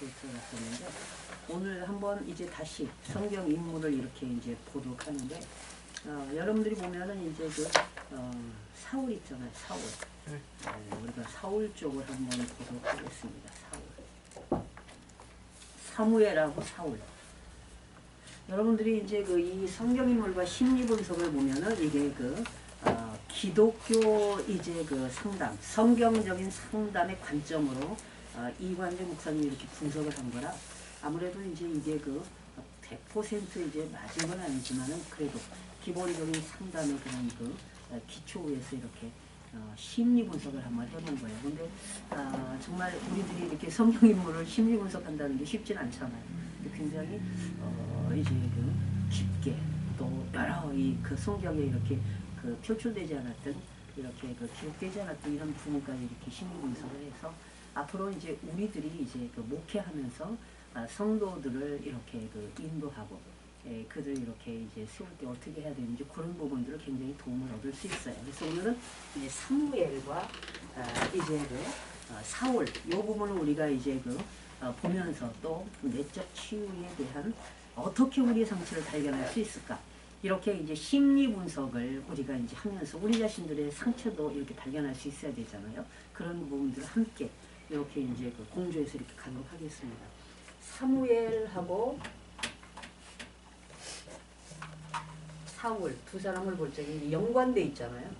들어갔었는데 오늘 한번 이제 다시 성경 인물을 이렇게 이제 보도록 하는데 여러분들이 보면은 이제 그 사울 있잖아요. 사울. 우리가 사울 쪽을 한번 보도록 하겠습니다. 사울. 사무엘하고 사울. 여러분들이 이제 그 이 성경 인물과 심리 분석을 보면은 이게 그 기독교 이제 그 상담, 성경적인 상담의 관점으로 이관재 목사님이 이렇게 분석을 한 거라 아무래도 이제 이게 그 100% 이제 맞은 건 아니지만은 그래도 기본적인 상담의 그런 그 기초에서 이렇게 심리 분석을 한번 해본 거예요. 근데 정말 우리들이 이렇게 성경 인물을 심리 분석한다는 게 쉽진 않잖아요. 굉장히 이제 그 깊게 또 여러 이 그 성경에 이렇게 그 표출되지 않았던 이렇게 그 기록되지 않았던 이런 부분까지 이렇게 심리 분석을 해서 앞으로 이제 우리들이 이제 그 목회하면서 성도들을 이렇게 그 인도하고 그들 이렇게 이제 세울 때 어떻게 해야 되는지 그런 부분들을 굉장히 도움을 얻을 수 있어요. 그래서 오늘은 이제 사무엘과 이제 그 사울 이 부분을 우리가 이제 그 보면서 또 내적 치유에 대한 어떻게 우리의 상처를 발견할 수 있을까? 이렇게 이제 심리 분석을 우리가 이제 하면서 우리 자신들의 상처도 이렇게 발견할 수 있어야 되잖아요. 그런 부분들을 함께 이렇게 이제 그 공조해서 이렇게 가도록 하겠습니다. 사무엘하고 사울 두 사람을 볼 적에 연관돼 있잖아요.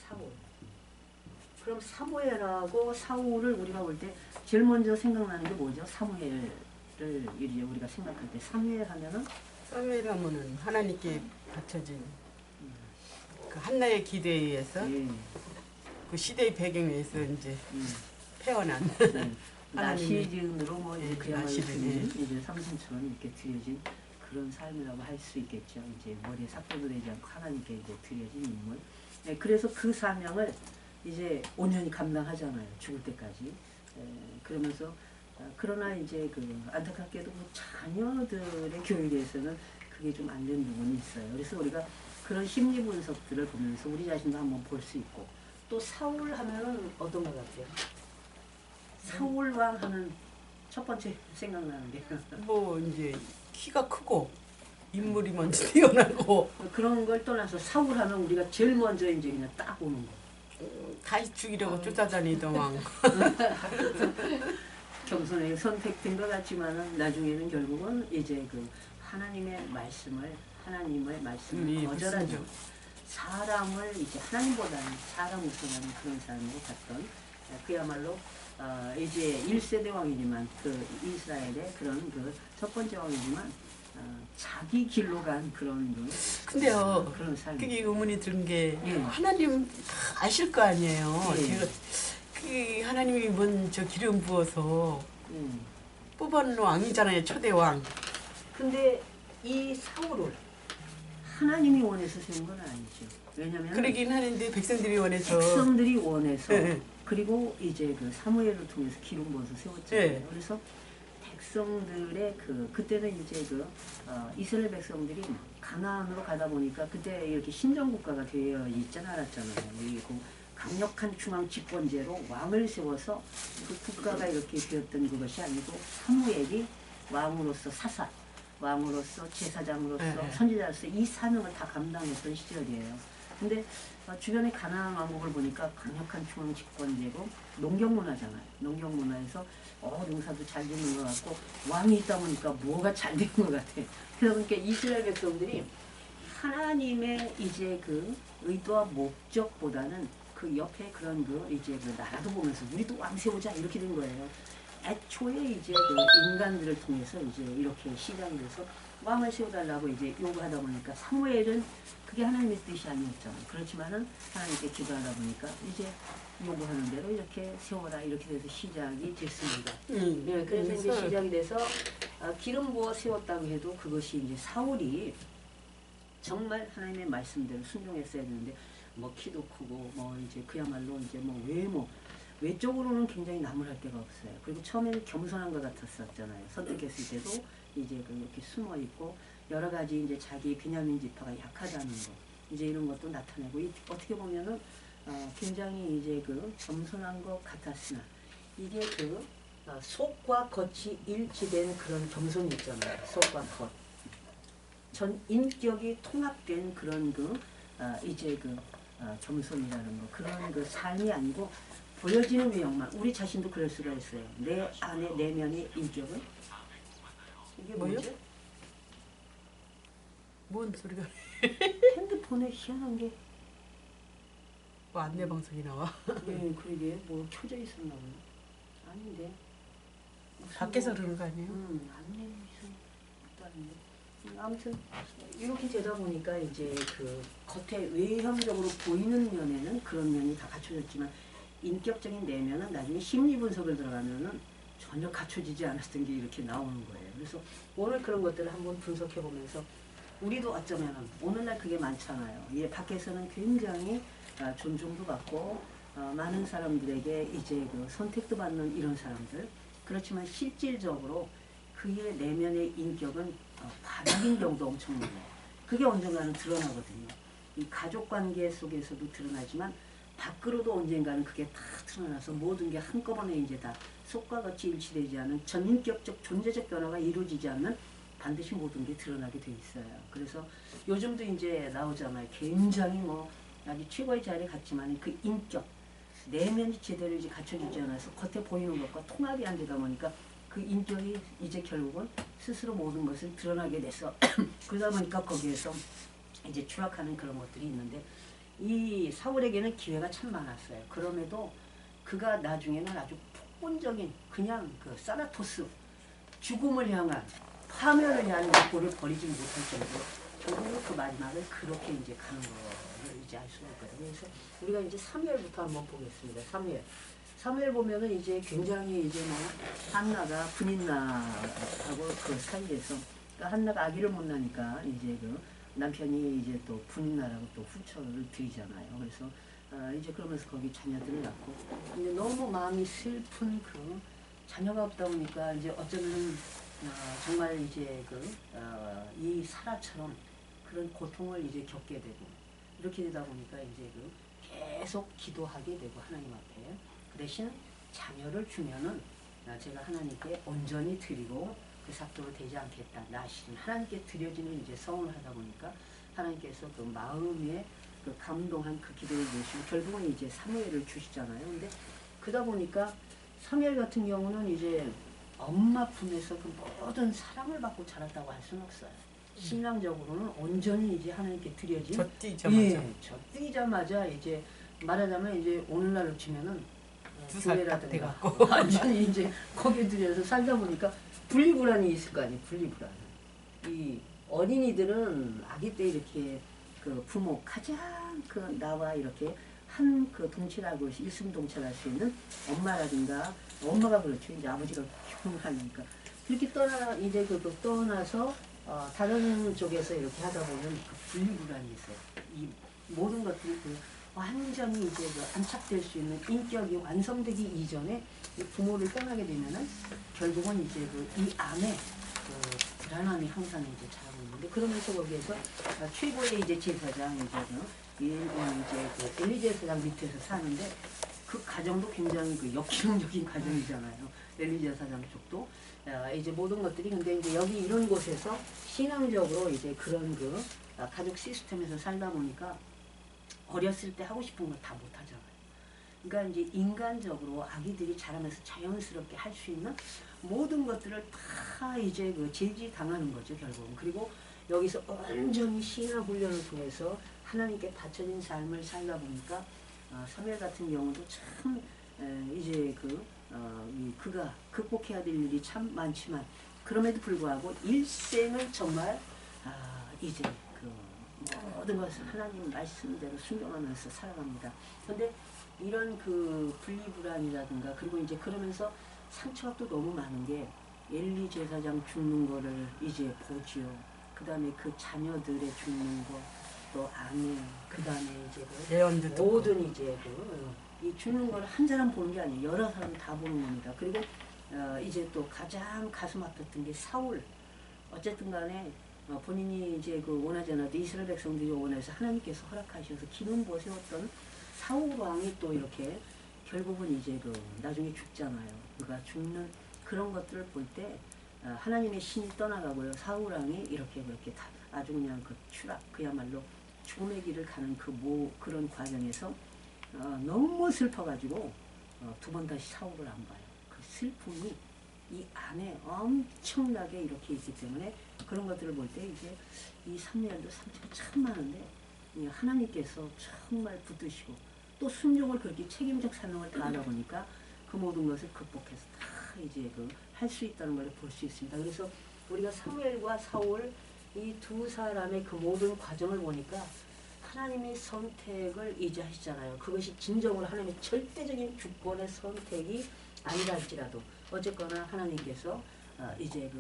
사울. 그럼 사무엘하고 사울을 우리가 볼 때 제일 먼저 생각나는 게 뭐죠? 사무엘을 이제 우리가 생각할 때 사무엘 하면은 하나님께 바쳐진 그 한나의 기도에 의해서 그 시대의 배경에 의해서 이제 태어난 나시즌으로 뭐 이제 그야말로 나시즌, 이제 삼손처럼 이렇게 드려진 그런 삶이라고 할 수 있겠죠. 이제 머리에 삭도도 되지 않고 하나님께 이제 드려진 인물. 그래서 그 사명을 이제 온전히 감당하잖아요. 죽을 때까지. 그러면서 그러나 이제 그 안타깝게도 그 자녀들의 교육에서는 그게 좀 안 된 부분이 있어요. 그래서 우리가 그런 심리 분석들을 보면서 우리 자신도 한번 볼 수 있고 또 사울 하면은 어떤 것 같아요? 사울 왕 하는 첫 번째 생각나는 게 뭐 이제 키가 크고 인물이 먼저 뛰어나고 그런 걸 떠나서 사울 하면 우리가 제일 먼저 이제 그냥 딱 오는 거. 다시 죽이려고 쫓아다니던 왕. 겸손하게 선택된 것 같지만은 나중에는 결국은 이제 그 하나님의 말씀을 거절하죠. 사람을 이제 하나님보다는 사람 우선하는 그런 삶으로 갔던 그야말로 이제 1세대 왕이지만 그 이스라엘의 그런 그 첫 번째 왕이지만 자기 길로 간 그런 근데요, 그런 삶. 그게 의문이 드는 게 하나님 다 아실 거 아니에요. 제가 그 하나님이 먼저 기름 부어서 뽑아놓은 왕이잖아요, 초대 왕. 근데 이 사울을 하나님이 원해서 세운 건 아니죠. 왜냐면 그러긴 하는데 백성들이 원해서. 네. 그리고 이제 그 사무엘을 통해서 기름 부어서 세웠잖아요. 네. 그래서 백성들의 그때는 이제 그 이스라엘 백성들이 가나안으로 가다 보니까 그때 이렇게 신정 국가가 되어 있지 않았잖아요. 그리고 강력한 중앙 집권제로 왕을 세워서 그 국가가 이렇게 되었던 그것이 아니고 사무엘이 왕으로서 왕으로서 제사장으로서 선지자로서 이 사명을 다 감당했던 시절이에요. 근데 주변의 가나안 왕국을 보니까 강력한 중앙 집권제고 농경문화잖아요. 농경문화에서 농사도 잘 되는 것 같고 왕이 있다 보니까 뭐가 잘 되는 것 같아. 그러니까 이스라엘 백성들이 하나님의 이제 그 의도와 목적보다는 그 옆에 그런 그 이제 그 나라도 보면서 우리도 왕 세우자 이렇게 된 거예요. 애초에 이제 그 인간들을 통해서 이제 이렇게 시작이 돼서 왕을 세워달라고 이제 요구하다 보니까 사무엘은 그게 하나님의 뜻이 아니었잖아요. 그렇지만은 하나님께 기도하다 보니까 이제 요구하는 대로 이렇게 세워라 이렇게 돼서 시작이 됐습니다. 네, 그래서 이제 시작이 돼서 기름 부어 세웠다고 해도 그것이 이제 사울이 정말 하나님의 말씀대로 순종했어야 되는데 뭐 키도 크고 뭐 이제 그야말로 이제 뭐 외적으로는 굉장히 나무랄 데가 없어요. 그리고 처음에는 겸손한 것 같았었잖아요. 선택했을 때도 이제 이렇게 숨어 있고 여러 가지 이제 자기 베냐민 지파가 약하다는 거 이제 이런 것도 나타내고 어떻게 보면은 굉장히 이제 그 겸손한 것 같았으나 이게 그 속과 겉이 일치된 그런 겸손이 있잖아요. 속과 겉. 전 인격이 통합된 그런 이제 겸손이라는 거. 그런 그 삶이 아니고 보여지는 외형만. 우리 자신도 그럴 수가 있어요. 내 안에 내면의 인격은 이게 뭐요? 뭐지? 뭔 소리가? 핸드폰에 희한한 게 뭐 안내 방송이 나와? 네, 그러게 뭐 켜져 있었나 보네. 아닌데. 무슨 밖에서 뭐, 그러는 거 아니에요? 안내 것도 아닌데. 아무튼 이렇게 되다 보니까 이제 그 겉에 외형적으로 보이는 면에는 그런 면이 다 갖춰졌지만 인격적인 내면은 나중에 심리 분석을 들어가면은 전혀 갖춰지지 않았던 게 이렇게 나오는 거예요. 그래서 오늘 그런 것들을 한번 분석해 보면서 우리도 어쩌면은 오늘날 그게 많잖아요. 예, 밖에서는 굉장히 존중도 받고 많은 사람들에게 이제 그 선택도 받는 이런 사람들. 그렇지만 실질적으로 그의 내면의 인격은 바닥인 경우도 엄청 많아요. 그게 언젠가는 드러나거든요. 이 가족관계 속에서도 드러나지만 밖으로도 언젠가는 그게 다 드러나서 모든 게 한꺼번에 이제 다 속과 겉이 일치되지 않은 전인격적 존재적 변화가 이루어지지 않는 반드시 모든 게 드러나게 돼 있어요. 그래서 요즘도 이제 나오잖아요. 굉장히 뭐 아주 최고의 자리에 갔지만 그 인격, 내면이 제대로 이제 갖춰지지 않아서 겉에 보이는 것과 통합이 안 되다 보니까 그 인격이 이제 결국은 스스로 모든 것을 드러나게 돼서 그러다 보니까 거기에서 이제 추락하는 그런 것들이 있는데 이 사울에게는 기회가 참 많았어요. 그럼에도 그가 나중에는 아주 폭군적인 그냥 그 사나토스 죽음을 향한 파멸을 향한 목표를 버리지 못할 정도로 결국은 그 마지막을 그렇게 이제 가는 거를 이제 알 수가 있거든요. 그래서 우리가 이제 3회부터 한번 보겠습니다. 3회. 3회 보면은 이제 굉장히 이제 뭐 한나가 분인나하고 그 사이에서 그러니까 한나가 아기를 못 낳으니까 이제 그 남편이 이제 또 분인나라고 또 후처를 드리잖아요. 그래서 이제 그러면서 거기 자녀들을 낳고 근데 너무 마음이 슬픈 그 자녀가 없다 보니까 이제 어쩌면 정말 이제 이 사라처럼 그런 고통을 이제 겪게 되고 이렇게 되다 보니까 이제 계속 기도하게 되고 하나님 앞에 그 대신 자녀를 주면은 제가 하나님께 온전히 드리고 그 삭도로 되지 않겠다. 나 실은 하나님께 드려지는 이제 성을 하다 보니까 하나님께서 그 마음에 그 감동한 그 기도를 주시고 결국은 이제 사무엘을 주시잖아요. 근데 그러다 보니까 사무엘 같은 경우는 이제 엄마 품에서 그 모든 사랑을 받고 자랐다고 할 수는 없어요. 신앙적으로는 온전히 이제 하나님께 드려진 젖뛰자마자 예, 젖뛰자마자 이제 말하자면 이제 오늘날로 치면은 2살 딱 교회라든가 돼갖고 완전히 이제 거기에 들여서 살다 보니까 분리불안이 있을 거 아니에요. 분리불안. 이 어린이들은 아기 때 이렇게 그 부모 가장 그 나와 이렇게 한 그 동체라고 일심동체할 수 있는 엄마라든가 엄마가 그렇죠. 이제 아버지가 경하니까 그렇게 이제 떠나서 다른 쪽에서 이렇게 하다 보면 그 분리불안이 있어요. 이 모든 것들이 완전히 이제 안착될 수 있는 인격이 완성되기 이전에 이 부모를 떠나게 되면은 결국은 이제 이 안에 불안함이 항상 이제 자라고 있는데 그러면서 거기에서 최고의 이제 제사장 이제 엘리 제사장 밑에서 사는데 그 가정도 굉장히 역기능적인 가정이잖아요. 엘리 제사장 쪽도 이제 모든 것들이 근데 이제 여기 이런 곳에서 신앙적으로 이제 그런 가족 시스템에서 살다 보니까 어렸을 때 하고 싶은 걸 다 못하잖아요. 그러니까 이제 인간적으로 아기들이 자라면서 자연스럽게 할 수 있는 모든 것들을 다 이제 제지 당하는 거죠, 결국은. 그리고 여기서 온전히 신앙 훈련을 통해서 하나님께 바쳐진 삶을 살다 보니까 사무엘 같은 경우도 참 이제 그가 극복해야 될 일이 참 많지만 그럼에도 불구하고 일생을 정말 이제 모든 것을 하나님 말씀대로 순종하면서 살아갑니다. 그런데 이런 분리불안이라든가 그리고 이제 그러면서 상처가 또 너무 많은 게 엘리 제사장 죽는 거를 이제 보지요. 그 다음에 그 자녀들의 죽는 거, 또 아내, 그 다음에 이제 예언도 모든 이제 이 죽는 거를 한 사람 보는 게 아니에요. 여러 사람 다 보는 겁니다. 그리고 이제 또 가장 가슴 아팠던 게 사울. 어쨌든 간에 본인이 이제 원하지 않아도 이스라엘 백성들이 원해서 하나님께서 허락하셔서 기름 부어 세웠던 사울 왕이 또 이렇게 결국은 이제 그 나중에 죽잖아요. 그가 죽는 그런 것들을 볼 때 하나님의 신이 떠나가고요. 사울왕이 이렇게 다 아주 그냥 그 추락 그야말로 죽음의 길을 가는 그런 과정에서 너무 슬퍼가지고 두 번 다시 사울을 안 봐요. 그 슬픔이 이 안에 엄청나게 이렇게 있기 때문에 그런 것들을 볼 때 이제 이 사무엘도 상처가 참 많은데 하나님께서 정말 붙드시고 또 순종을 그렇게 책임적 사명을 다하다 보니까 그 모든 것을 극복해서 다 이제 할 수 있다는 걸 볼 수 있습니다. 그래서 우리가 사무엘과 사울 이 두 사람의 그 모든 과정을 보니까 하나님의 선택을 이제 하시잖아요. 그것이 진정으로 하나님의 절대적인 주권의 선택이 아니라 할지라도 어쨌거나 하나님께서 이제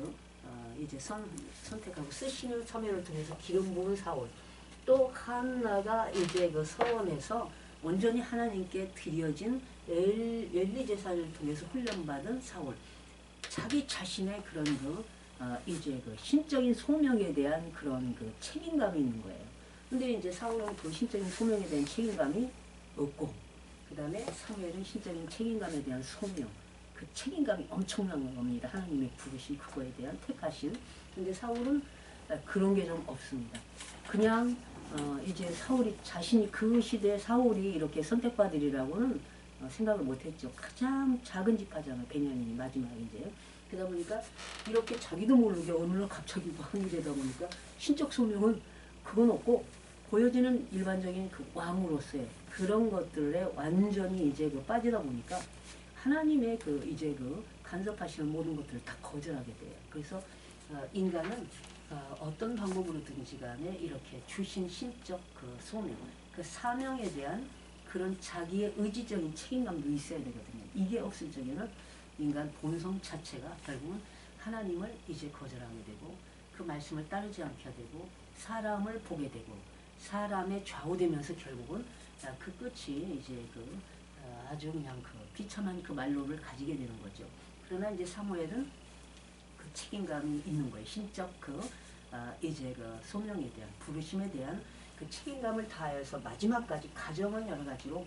선택하고 쓰시는 사무엘을 통해서 기름 부은 사울 또 한나가 이제 그 서원에서 온전히 하나님께 드려진 엘리 제사를 통해서 훈련받은 사울 자기 자신의 그런 이제 신적인 소명에 대한 그런 책임감이 있는 거예요. 근데 이제 사울은 그 신적인 소명에 대한 책임감이 없고 그 다음에 사무엘은 신적인 책임감에 대한 소명 그 책임감이 엄청난 겁니다. 하나님의 부르신 그거에 대한 택하신. 근데 사울은 그런 게 좀 없습니다. 그냥 이제 사울이 자신이 그 시대에 사울이 이렇게 선택받으리라고는 생각을 못했죠. 가장 작은 지파잖아요. 베냐민이 마지막 이제. 그러다 보니까 이렇게 자기도 모르게 어느 날 갑자기 왕이 되다 보니까 신적 소명은 그건 없고 보여지는 일반적인 그 왕으로서의 그런 것들에 완전히 이제 빠지다 보니까 하나님의 이제 간섭하시는 모든 것들을 다 거절하게 돼요. 그래서 인간은 어떤 방법으로든지 간에 이렇게 주신 신적 소명, 그 사명에 대한 그런 자기의 의지적인 책임감도 있어야 되거든요. 이게 없을 적에는 인간 본성 자체가 결국은 하나님을 이제 거절하게 되고 그 말씀을 따르지 않게 되고 사람을 보게 되고 사람에 좌우되면서 결국은 그 끝이 이제 아주 그냥 비참한 그 말로를 가지게 되는 거죠. 그러나 이제 사무엘은 그 책임감이 있는 거예요. 신적 이제 소명에 대한 부르심에 대한 그 책임감을 다해서 마지막까지 가정은 여러 가지로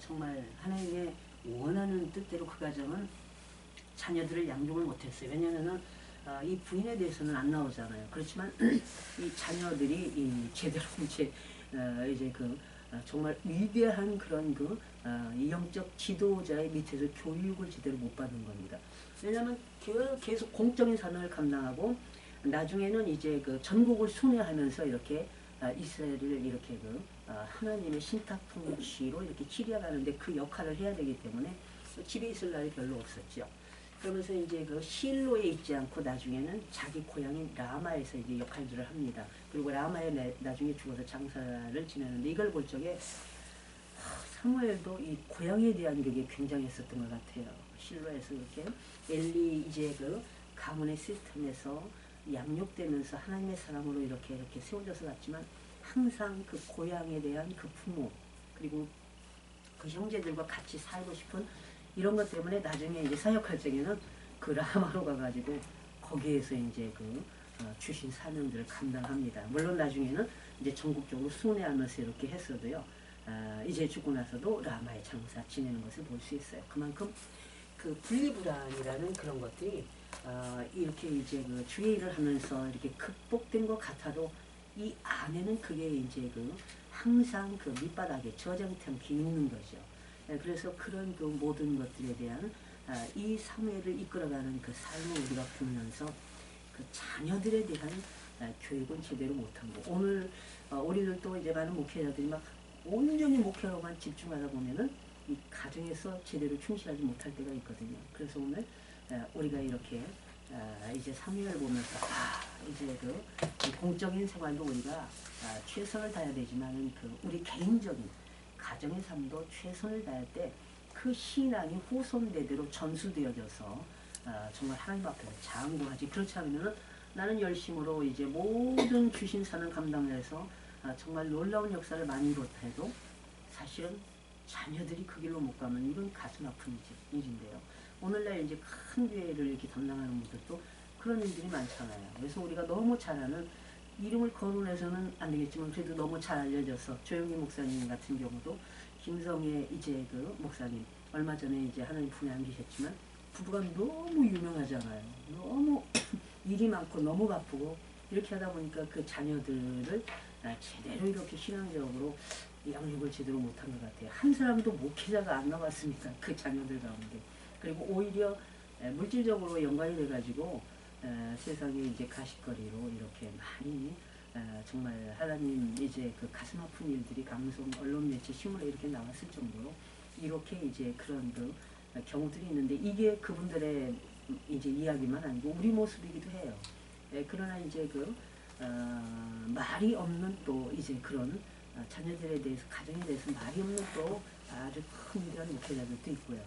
정말 하나님의 원하는 뜻대로 그 가정은 자녀들을 양육을 못했어요. 왜냐하면은 이 부인에 대해서는 안 나오잖아요. 그렇지만 이 자녀들이 제대로 이제 정말 위대한 그런 이 영적 지도자의 밑에서 교육을 제대로 못 받은 겁니다. 왜냐하면 계속 공적인 사명을 감당하고 나중에는 이제 전국을 순회하면서 이렇게 이스라엘을 이렇게 하나님의 신탁 통치로 이렇게 치려가는데 그 역할을 해야 되기 때문에 집에 있을 날이 별로 없었죠. 그러면서 이제 실로에 있지 않고 나중에는 자기 고향인 라마에서 이제 역할들을 합니다. 그리고 라마에 나중에 죽어서 장사를 지내는데 이걸 볼 적에 사무엘도 이 고향에 대한 그게 굉장했었던 것 같아요. 실로에서 이렇게 엘리 이제 가문의 시스템에서 양육되면서 하나님의 사람으로 이렇게 세워져서 갔지만 항상 그 고향에 대한 그 부모 그리고 그 형제들과 같이 살고 싶은 이런 것 때문에 나중에 이제 사역할 적에는 그 라마로 가가지고 거기에서 이제 주신 사명들을 감당합니다. 물론 나중에는 이제 전국적으로 순회하면서 이렇게 했어도요. 이제 죽고 나서도 라마의 장사 지내는 것을 볼 수 있어요. 그만큼 그 분리불안이라는 그런 것들이 이렇게 이제 주의 일을 하면서 이렇게 극복된 것 같아도 이 안에는 그게 이제 항상 밑바닥에 저장이 않게 있는 거죠. 그래서 그런 모든 것들에 대한 이 사무엘을 이끌어가는 그 삶을 우리가 보면서 그 자녀들에 대한 교육은 제대로 못한 거. 오늘 우리들도 이제 많은 목회자들이 막 온전히 목회로만 집중하다 보면은 이 가정에서 제대로 충실하지 못할 때가 있거든요. 그래서 오늘 우리가 이렇게 이제 사무엘을 보면서 이제 이 공적인 생활도 우리가 최선을 다해야 되지만은 우리 개인적인 가정의 삶도 최선을 다할 때 그 신앙이 후손대대로 전수되어져서 정말 하나님 앞에서 장구하지. 그렇지 않으면 나는 열심으로 이제 모든 주신 사명 감당을 해서 정말 놀라운 역사를 많이 이뤘해도 사실은 자녀들이 그 길로 못 가면 이건 가슴 아픈 일인데요. 오늘날 이제 큰 교회를 이렇게 담당하는 분들도 그런 일들이 많잖아요. 그래서 우리가 너무 잘 아는 이름을 거론해서는 안 되겠지만 그래도 너무 잘 알려져서 조영희 목사님 같은 경우도 김성애 이제 목사님 얼마 전에 이제 하나님 품에 안기셨지만 부부가 너무 유명하잖아요. 너무 일이 많고 너무 바쁘고 이렇게 하다 보니까 그 자녀들을 제대로 이렇게 신앙적으로 양육을 제대로 못한 것 같아요. 한 사람도 목회자가 안 나왔습니다. 그 자녀들 가운데. 그리고 오히려 물질적으로 연관이 돼가지고 세상에 이제 가십거리로 이렇게 많이 정말 하나님 이제 그 가슴 아픈 일들이 방송, 언론, 매체, 신문에 이렇게 나왔을 정도로 이렇게 이제 그런 그 경우들이 있는데 이게 그분들의 이제 이야기만 아니고 우리 모습이기도 해요. 그러나 이제 그 말이 없는 또 이제 그런 자녀들에 대해서 가정에 대해서 말이 없는 또 아주 큰 위대한 목회자들도 있고요.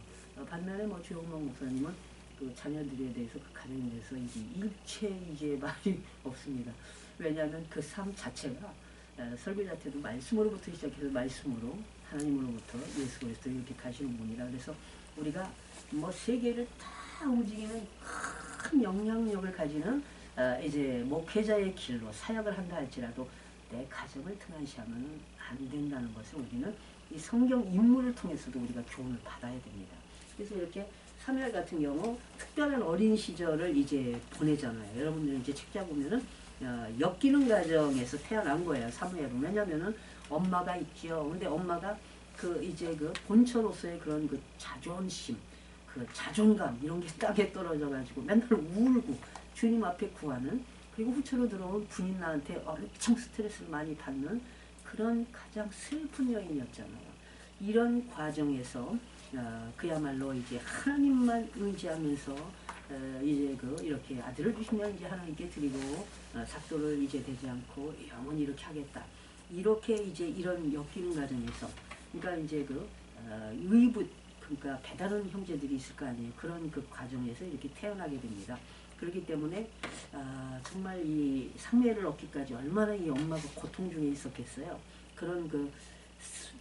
반면에 뭐 주영록 목사님은 그 자녀들에 대해서 그 가정에 대해서 이제 일체 이제 말이 없습니다. 왜냐하면 그 삶 자체가 설교 자체도 말씀으로부터 시작해서 말씀으로 하나님으로부터 예수 그리스도 이렇게 가시는 분이라 그래서 우리가 뭐 세계를 다 움직이는 큰 영향력을 가지는 이제 목회자의 길로 사역을 한다 할지라도 내 가정을 등한시하면 안 된다는 것을 우리는 이 성경 인물을 통해서도 우리가 교훈을 받아야 됩니다. 그래서 이렇게 사무엘 같은 경우 특별한 어린 시절을 이제 보내잖아요. 여러분들 이제 책자 보면은 엮이는 가정에서 태어난 거예요. 사무엘은. 왜냐면은 엄마가 있죠. 근데 엄마가 그 이제 그 본처로서의 그런 그 자존심, 그 자존감 이런 게 땅에 떨어져 가지고 맨날 울고 주님 앞에 구하는 그리고 후처로 들어온 군인나한테 엄청 스트레스를 많이 받는 그런 가장 슬픈 여인이었잖아요. 이런 과정에서 그야말로 이제 하나님만 의지하면서 이제 그 이렇게 아들을 주시면 이제 하나님께 드리고 삭도를 이제 되지 않고 영원히 이렇게 하겠다. 이렇게 이제 이런 엮이는 과정에서 그러니까 이제 그 의붓 그러니까 배다른 형제들이 있을 거 아니에요. 그런 그 과정에서 이렇게 태어나게 됩니다. 그렇기 때문에 정말 이 사무엘을 얻기까지 얼마나 이 엄마가 고통 중에 있었겠어요. 그런 그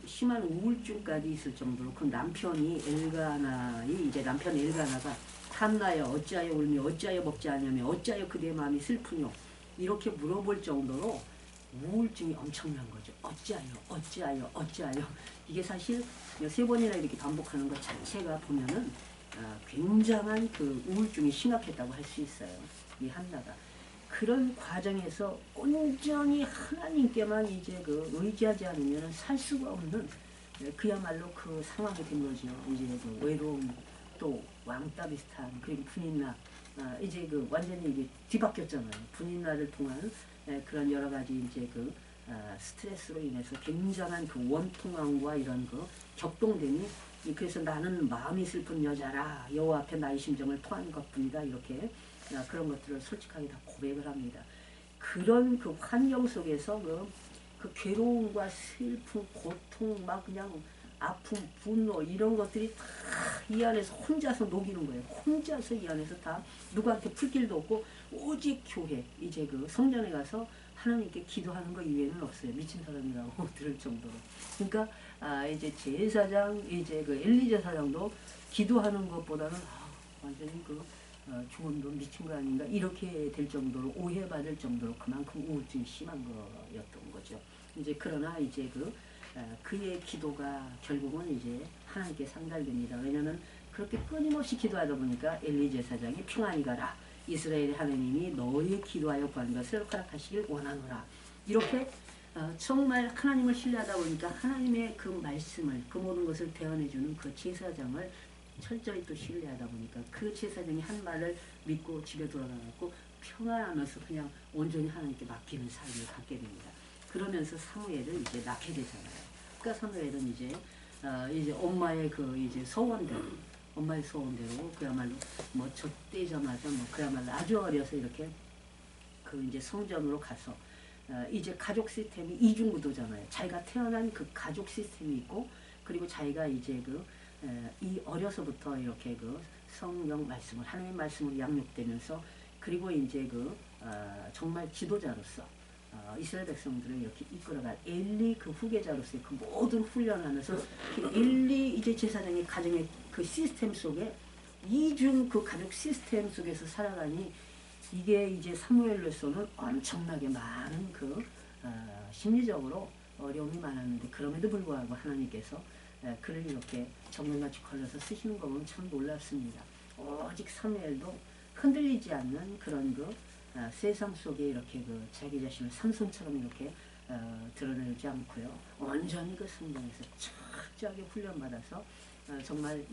심한 우울증까지 있을 정도로 그 남편이 엘가나이 이제 남편 엘가나가 한나여 어찌하여 울며 어찌하여 먹지 않냐며 어찌하여 그대의 마음이 슬프뇨 이렇게 물어볼 정도로 우울증이 엄청난 거죠. 어찌하여 이게 사실 세 번이나 이렇게 반복하는 것 자체가 보면은 굉장한 그 우울증이 심각했다고 할 수 있어요. 이 한나가 그런 과정에서 온전히 하나님께만 이제 그 의지하지 않으면 살 수가 없는 그야말로 그 상황이 된 거죠. 이제 그 외로움 또 왕따 비슷한 그리고 분인나 이제 그 완전히 이게 뒤바뀌었잖아요. 분인나를 통한 그런 여러 가지 이제 그 스트레스로 인해서 굉장한 그 원통함과 이런 그 격동됨이 그래서 나는 마음이 슬픈 여자라 여호와 앞에 나의 심정을 토한 것뿐이다 이렇게 그런 것들을 솔직하게 다 고백을 합니다. 그런 그 환경 속에서 그 괴로움과 슬픔, 고통, 막 그냥 아픔, 분노 이런 것들이 다 이 안에서 혼자서 녹이는 거예요. 혼자서 이 안에서 다 누구한테 풀 길도 없고 오직 교회 이제 그 성전에 가서 하나님께 기도하는 것 이외에는 없어요. 미친 사람이라고 들을 정도로. 그러니까 이제 제사장 이제 그 엘리 제사장도 기도하는 것보다는 완전히 그 죽음도 미친 거 아닌가 이렇게 될 정도로 오해받을 정도로 그만큼 우울증이 심한 거였던 거죠. 이제 그러나 이제 그의 기도가 결국은 이제 하나님께 상달됩니다. 왜냐하면 그렇게 끊임없이 기도하다 보니까 엘리 제사장이 평안히 가라. 이스라엘의 하나님이 너의 기도하여 구한 것을 허락하시길 원하노라. 이렇게 정말 하나님을 신뢰하다 보니까 하나님의 그 말씀을 그 모든 것을 대언해주는 그 제사장을 철저히 또 신뢰하다 보니까 그 제사장이 한 말을 믿고 집에 돌아가고 평안하면서 그냥 온전히 하나님께 맡기는 삶을 갖게 됩니다. 그러면서 사무엘을 이제 낳게 되잖아요. 그러니까 사무엘은 이제 엄마의 그 이제 엄마의 소원대로 그야말로 뭐 젖대자마자 뭐 그야말로 아주 어려서 이렇게 그 이제 성전으로 가서 이제 가족 시스템이 이중구도잖아요. 자기가 태어난 그 가족 시스템이 있고 그리고 자기가 이제 이 어려서부터 이렇게 그 성경 말씀을 하나님의 말씀으로 양육되면서 그리고 이제 정말 지도자로서 이스라엘 백성들을 이렇게 이끌어갈 엘리 그 후계자로서의 그 모든 훈련하면서 그 엘리 이제 제사장의 가정의 그 시스템 속에 이중 그 가족 시스템 속에서 살아가니 이게 이제 사무엘로서는 엄청나게 많은 심리적으로 어려움이 많았는데 그럼에도 불구하고 하나님께서 글을 이렇게 정면같이 걸러서 쓰시는 거 보면 참 놀랍습니다. 오직 사무엘도 흔들리지 않는 그런 세상 속에 이렇게 자기 자신을 삼손처럼 이렇게 드러내지 않고요. 온전히 성경에서 철저하게 훈련받아서 정말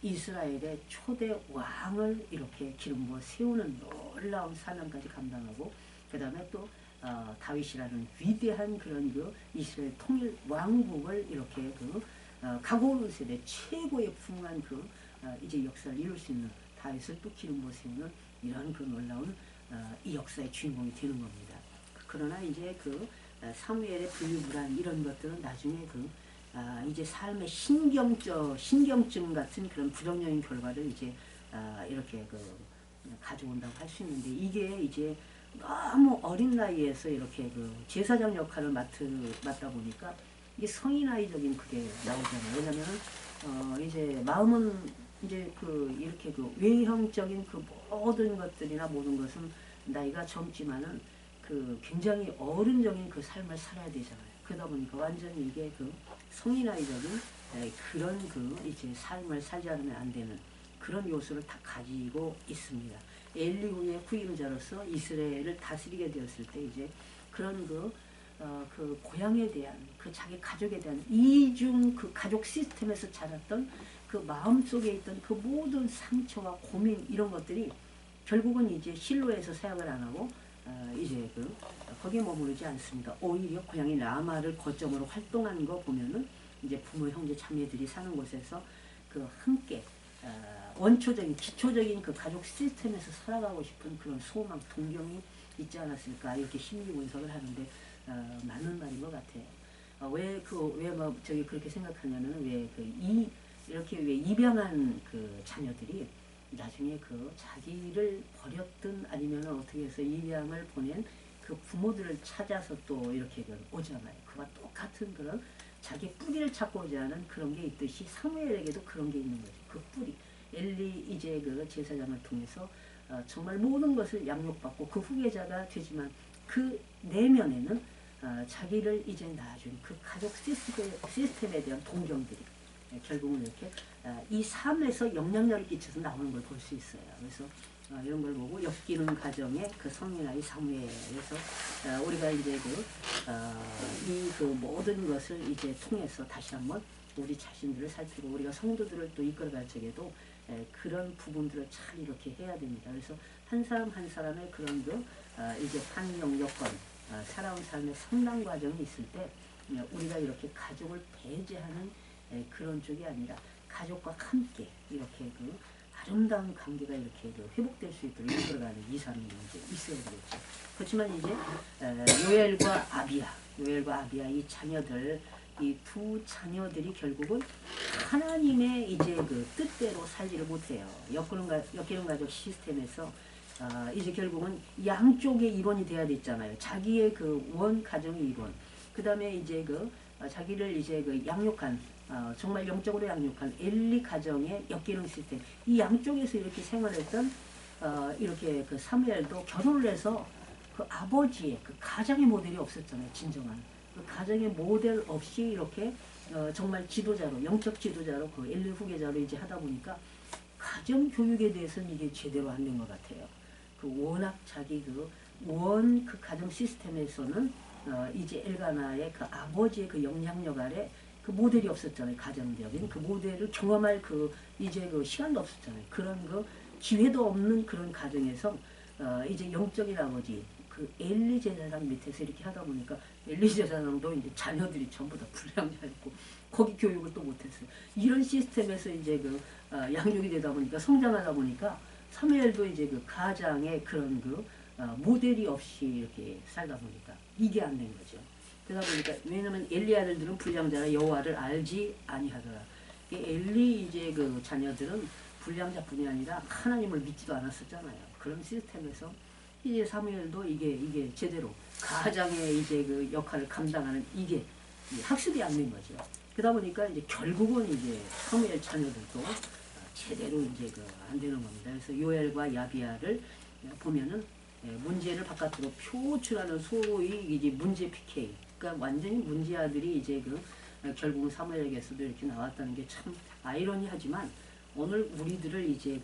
이스라엘의 초대 왕을 이렇게 기름 부어 세우는 놀라운 사명까지 감당하고, 그 다음에 또 다윗이라는 위대한 그런 이스라엘 통일 왕국을 이렇게 가고오는 세대 최고의 풍요한 이제 역사를 이룰 수 있는 다윗을 또 기름 부어 세우는 이런 놀라운 이 역사의 주인공이 되는 겁니다. 그러나 이제 사무엘의 불불안 이런 것들은 나중에 이제 삶의 신경증 같은 그런 부정적인 결과를 이제 이렇게 가져온다고 할 수 있는데, 이게 이제 너무 어린 나이에서 이렇게 제사장 역할을 맡다 보니까 이게 성인아이적인 그게 나오잖아요. 왜냐면은 이제 마음은 이제 이렇게 외형적인 모든 것들이나 모든 것은 나이가 젊지만은 굉장히 어른적인 삶을 살아야 되잖아요. 그러다 보니까 완전히 이게 성인아이적인 그런 이제 삶을 살지 않으면 안 되는 그런 요소를 다 가지고 있습니다. 엘리후의 후임자로서 이스라엘을 다스리게 되었을 때 이제 그런 고향에 대한 자기 가족에 대한 이중 가족 시스템에서 자랐던 마음속에 있던 모든 상처와 고민 이런 것들이 결국은 이제 실로에서 사역을 안 하고 이제 거기에 머무르지 않습니다. 오히려 고향인 라마를 거점으로 활동하는 거 보면은 이제 부모, 형제, 자매들이 사는 곳에서 함께 원초적인 기초적인 가족 시스템에서 살아가고 싶은 그런 소망, 동경이 있지 않았을까 이렇게 심리 분석을 하는데 맞는 말인 것 같아요. 왜 저기 그렇게 생각하냐면은 이렇게 입양한 자녀들이 나중에 자기를 버렸든 아니면 어떻게 해서 입양을 보낸 부모들을 찾아서 또 이렇게 오잖아요. 그와 똑같은 그런 자기 뿌리를 찾고자 하는 그런 게 있듯이 사무엘에게도 그런 게 있는 거죠. 뿌리. 엘리 이제 제사장을 통해서 정말 모든 것을 양육받고 후계자가 되지만 내면에는 자기를 이제 낳아준 가족 시스템에 대한 동경들이 결국은 이렇게 이 삶에서 영향력을 끼쳐서 나오는 걸 볼 수 있어요. 그래서 이런 걸 보고 엮이는 가정의 성인아이 사무엘에서 우리가 이제 이 모든 것을 이제 통해서 다시 한번 우리 자신들을 살피고 우리가 성도들을 또 이끌어갈 적에도 그런 부분들을 잘 이렇게 해야 됩니다. 그래서 한 사람 한 사람의 그런 이제 환경 여건 살아온 삶의 성장 과정이 있을 때 우리가 이렇게 가족을 배제하는 그런 쪽이 아니라 가족과 함께 이렇게 아름다운 관계가 이렇게 회복될 수 있도록 이끌어가는 이사람이 이제 있어야 되겠죠. 그렇지만 이제 요엘과 아비야 이 자녀들, 이 두 자녀들이 결국은 하나님의 이제 뜻대로 살지를 못해요. 엮이는 가족 시스템에서 이제 결국은 양쪽의 일원이 돼야 됐잖아요. 자기의 원 가정의 일원, 그 다음에 이제 자기를 이제 양육한 정말 영적으로 양육한 엘리 가정의 엮이는 시스템, 이 양쪽에서 이렇게 생활했던 이렇게 사무엘도 결혼을 해서 아버지의 가장의 모델이 없었잖아요. 진정한 가정의 모델 없이 이렇게 정말 지도자로, 영적 지도자로 엘리 후계자로 이제 하다 보니까 가정 교육에 대해서는 이게 제대로 안 된 것 같아요. 워낙 자기 가정 시스템에서는 이제 엘가나의 아버지의 영향력 아래 모델이 없었잖아요. 가정적인 모델을 경험할 이제 시간도 없었잖아요. 그런 기회도 없는 그런 가정에서 이제 영적인 아버지 엘리 제사장 밑에서 이렇게 하다 보니까 엘리 제사장도 이제 자녀들이 전부 다 불량자였고 거기 교육을 또 못했어요. 이런 시스템에서 이제 양육이 되다 보니까 성장하다 보니까 사무엘도 이제 가장의 그런 모델이 없이 이렇게 살다 보니까 이게 안 된 거죠. 그러다 보니까 왜냐면 엘리 아들들은 불량자라 여호와를 알지 아니하더라. 엘리 이제 자녀들은 불량자뿐이 아니라 하나님을 믿지도 않았었잖아요. 그런 시스템에서 이제 사무엘도 이게 제대로 가장의 이제 역할을 감당하는 이게 학습이 안 된 거죠. 그러다 보니까 이제 결국은 이제 사무엘 자녀들도 제대로 이제 안 되는 겁니다. 그래서 요엘과 야비야를 보면은 문제를 바깥으로 표출하는 소위 이제 문제 PK. 그러니까 완전히 문제아들이 이제 결국은 사무엘에게서도 이렇게 나왔다는 게 참 아이러니하지만 오늘 우리들을 이제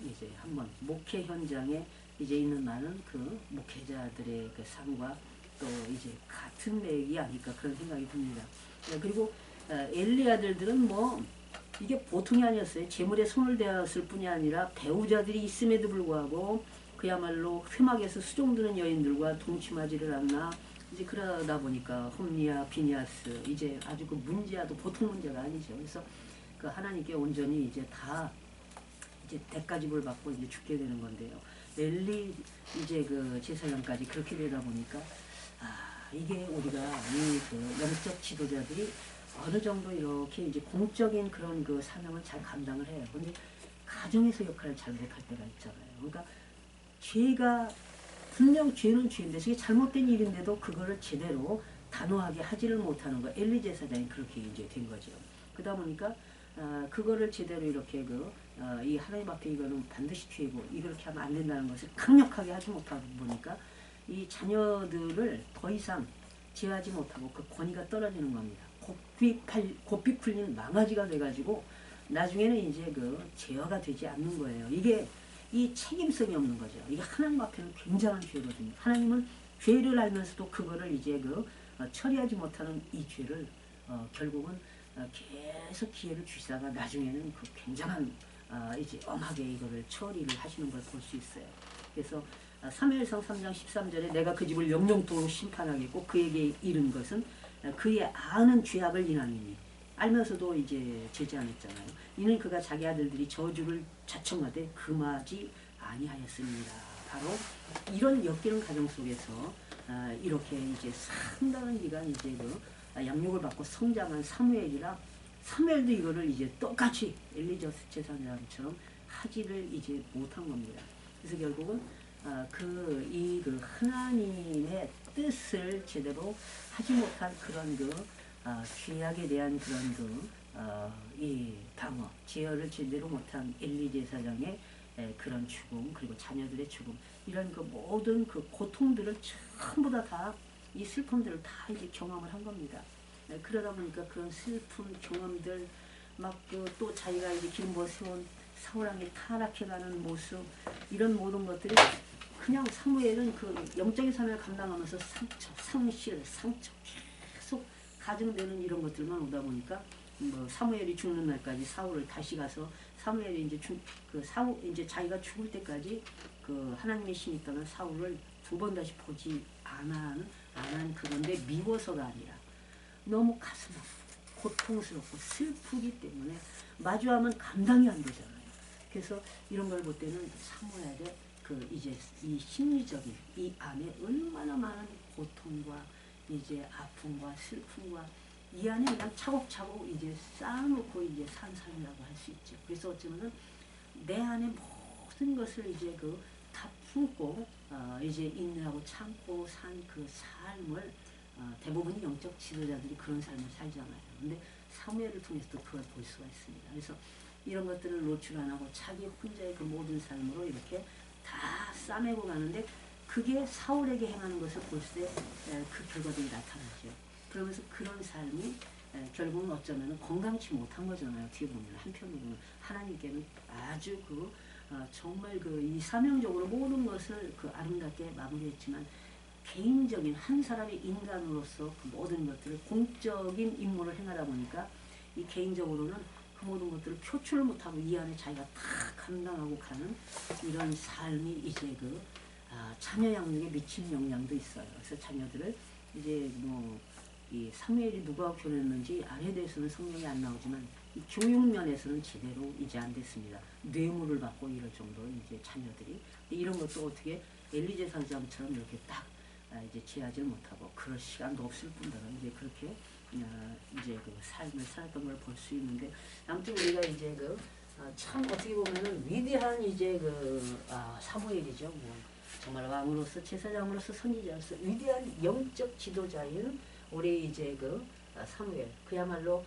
이제 한번 목회 현장에 이제 있는 많은 그 목회자들의 그 삶과 또 이제 같은 맥이 아닐까 그런 생각이 듭니다. 그리고 엘리 아들들은 뭐 이게 보통이 아니었어요. 재물에 손을 대었을 뿐이 아니라 배우자들이 있음에도 불구하고 그야말로 회막에서 수종드는 여인들과 동침하지를 않나. 이제 그러다 보니까 홈리아, 비니아스 이제 아주 그 문제야도 보통 문제가 아니죠. 그래서 그 하나님께 온전히 이제 다 이제 대가집을 받고 이제 죽게 되는 건데요. 엘리 이제 그 제사장까지 그렇게 되다 보니까 이게 우리가 이 그 영적 지도자들이 어느 정도 이렇게 이제 공적인 그런 그 사명을 잘 감당을 해요. 근데 가정에서 역할을 잘 못할 때가 있잖아요. 그러니까 죄가 분명 죄는 죄인데 이게 잘못된 일인데도 그거를 제대로 단호하게 하지를 못하는 거. 엘리 제사장이 그렇게 이제 된 거죠. 그러다 보니까 그거를 제대로 이렇게 이 하나님 앞에 이거는 반드시 죄고 이렇게 하면 안 된다는 것을 강력하게 하지 못하다 보니까 이 자녀들을 더 이상 제어하지 못하고 그 권위가 떨어지는 겁니다. 고삐 풀린 망아지가 돼가지고 나중에는 이제 그 제어가 되지 않는 거예요. 이게 이 책임성이 없는 거죠. 이게 하나님 앞에는 굉장한 죄거든요. 하나님은 죄를 알면서도 그거를 이제 처리하지 못하는 이 죄를 결국은 계속 기회를 주시다가 나중에는 그 굉장한 이제 엄하게 이거를 처리를 하시는 걸 볼 수 있어요. 그래서 사무엘상 3장 13절에 내가 그 집을 영영토록 심판하겠고 그에게 이른 것은 그의 아는 죄악을 인함이니 알면서도 이제 제지 않았잖아요. 이는 그가 자기 아들들이 저주를 자청하되 금하지 아니하였습니다. 바로 이런 엮이는 가정 속에서 이렇게 이제 상당한 기간 이제 양육을 받고 성장한 사무엘이라 사무엘도 이거를 이제 똑같이 엘리자 제사장처럼 하지를 이제 못한 겁니다. 그래서 결국은 그 하나님의 뜻을 제대로 하지 못한 그런 죄악에 대한 그런 이 방어, 제어를 제대로 못한 엘리 제사장의 그런 죽음, 그리고 자녀들의 죽음, 이런 그 모든 그 고통들을 전부 다 이 슬픔들을 다 이제 경험을 한 겁니다. 그러다 보니까 그런 슬픈 경험들, 막 또 자기가 이제 기름 부어 세운 사울왕이 타락해가는 모습, 이런 모든 것들이 그냥 사무엘은 그 영적인 삶을 감당하면서 상처 계속 가중되는 이런 것들만 오다 보니까 사무엘이 죽는 날까지 사울을 다시 가서 사무엘이 이제 이제 자기가 죽을 때까지 그 하나님의 신이 떠난 사울을 두 번 다시 보지 안 한 그건데 미워서가 아니라 너무 가슴 아프고 고통스럽고 슬프기 때문에 마주하면 감당이 안 되잖아요. 그래서 이런 걸 볼 때는 사무엘의 이제 이 심리적인 이 안에 얼마나 많은 고통과 이제 아픔과 슬픔과 이 안에 그냥 차곡차곡 이제 쌓아놓고 이제 산 삶이라고 할 수 있죠. 그래서 어쩌면은 내 안에 모든 것을 이제 다 품고 이제 인내하고 참고 산 그 삶을 대부분 영적 지도자들이 그런 삶을 살잖아요. 근데 사무엘을 통해서도 그걸 볼 수가 있습니다. 그래서 이런 것들을 노출 안 하고 자기 혼자의 그 모든 삶으로 이렇게 다 싸매고 가는데 그게 사울에게 행하는 것을 볼 때 그 결과들이 나타나죠. 그러면서 그런 삶이 결국은 어쩌면 건강치 못한 거잖아요. 어떻게 보면 한편으로는 하나님께는 아주 정말 이 사명적으로 모든 것을 아름답게 마무리했지만 개인적인 한 사람의 인간으로서 그 모든 것들을 공적인 임무를 행하다 보니까 이 개인적으로는 그 모든 것들을 표출을 못하고 이 안에 자기가 다 감당하고 가는 이런 삶이 이제 자녀 양육에 미친 영향도 있어요. 그래서 자녀들을 이제 이 사무엘이 누가 교훈했는지 아래에 대해서는 성경이 안 나오지만 이 교육면에서는 제대로 이제 안 됐습니다. 뇌물을 받고 이럴 정도 이제 자녀들이 이런 것도 어떻게 엘리 제사장처럼 이렇게 딱 이제 제하지 못하고 그럴 시간도 없을 뿐더러 이제 그렇게 이제 삶을 살았던 걸 볼 수 있는데 아무튼 우리가 이제 참 어떻게 보면은 위대한 이제 사무엘이죠. 정말 왕으로서 제사장으로서 선지자로서 위대한 영적 지도자인 우리 이제 사무엘 그야말로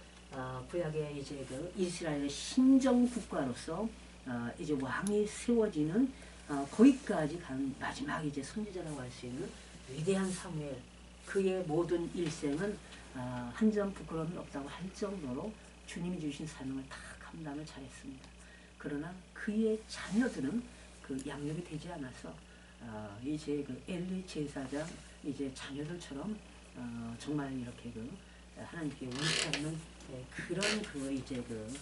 구약의 이제 이스라엘의 신정 국가로서 이제 왕이 세워지는 거기까지 간 마지막 이제 선지자라고 할 수 있는 위대한 사무엘 그의 모든 일생은 한 점 부끄러움이 없다고 할 정도로 주님이 주신 사명을 다 감당을 잘했습니다. 그러나 그의 자녀들은 그 양육이 되지 않아서 이제 그 엘리 제사장 이제 자녀들처럼 정말 이렇게 그 하나님께 원치 않는 그런 그 이제 그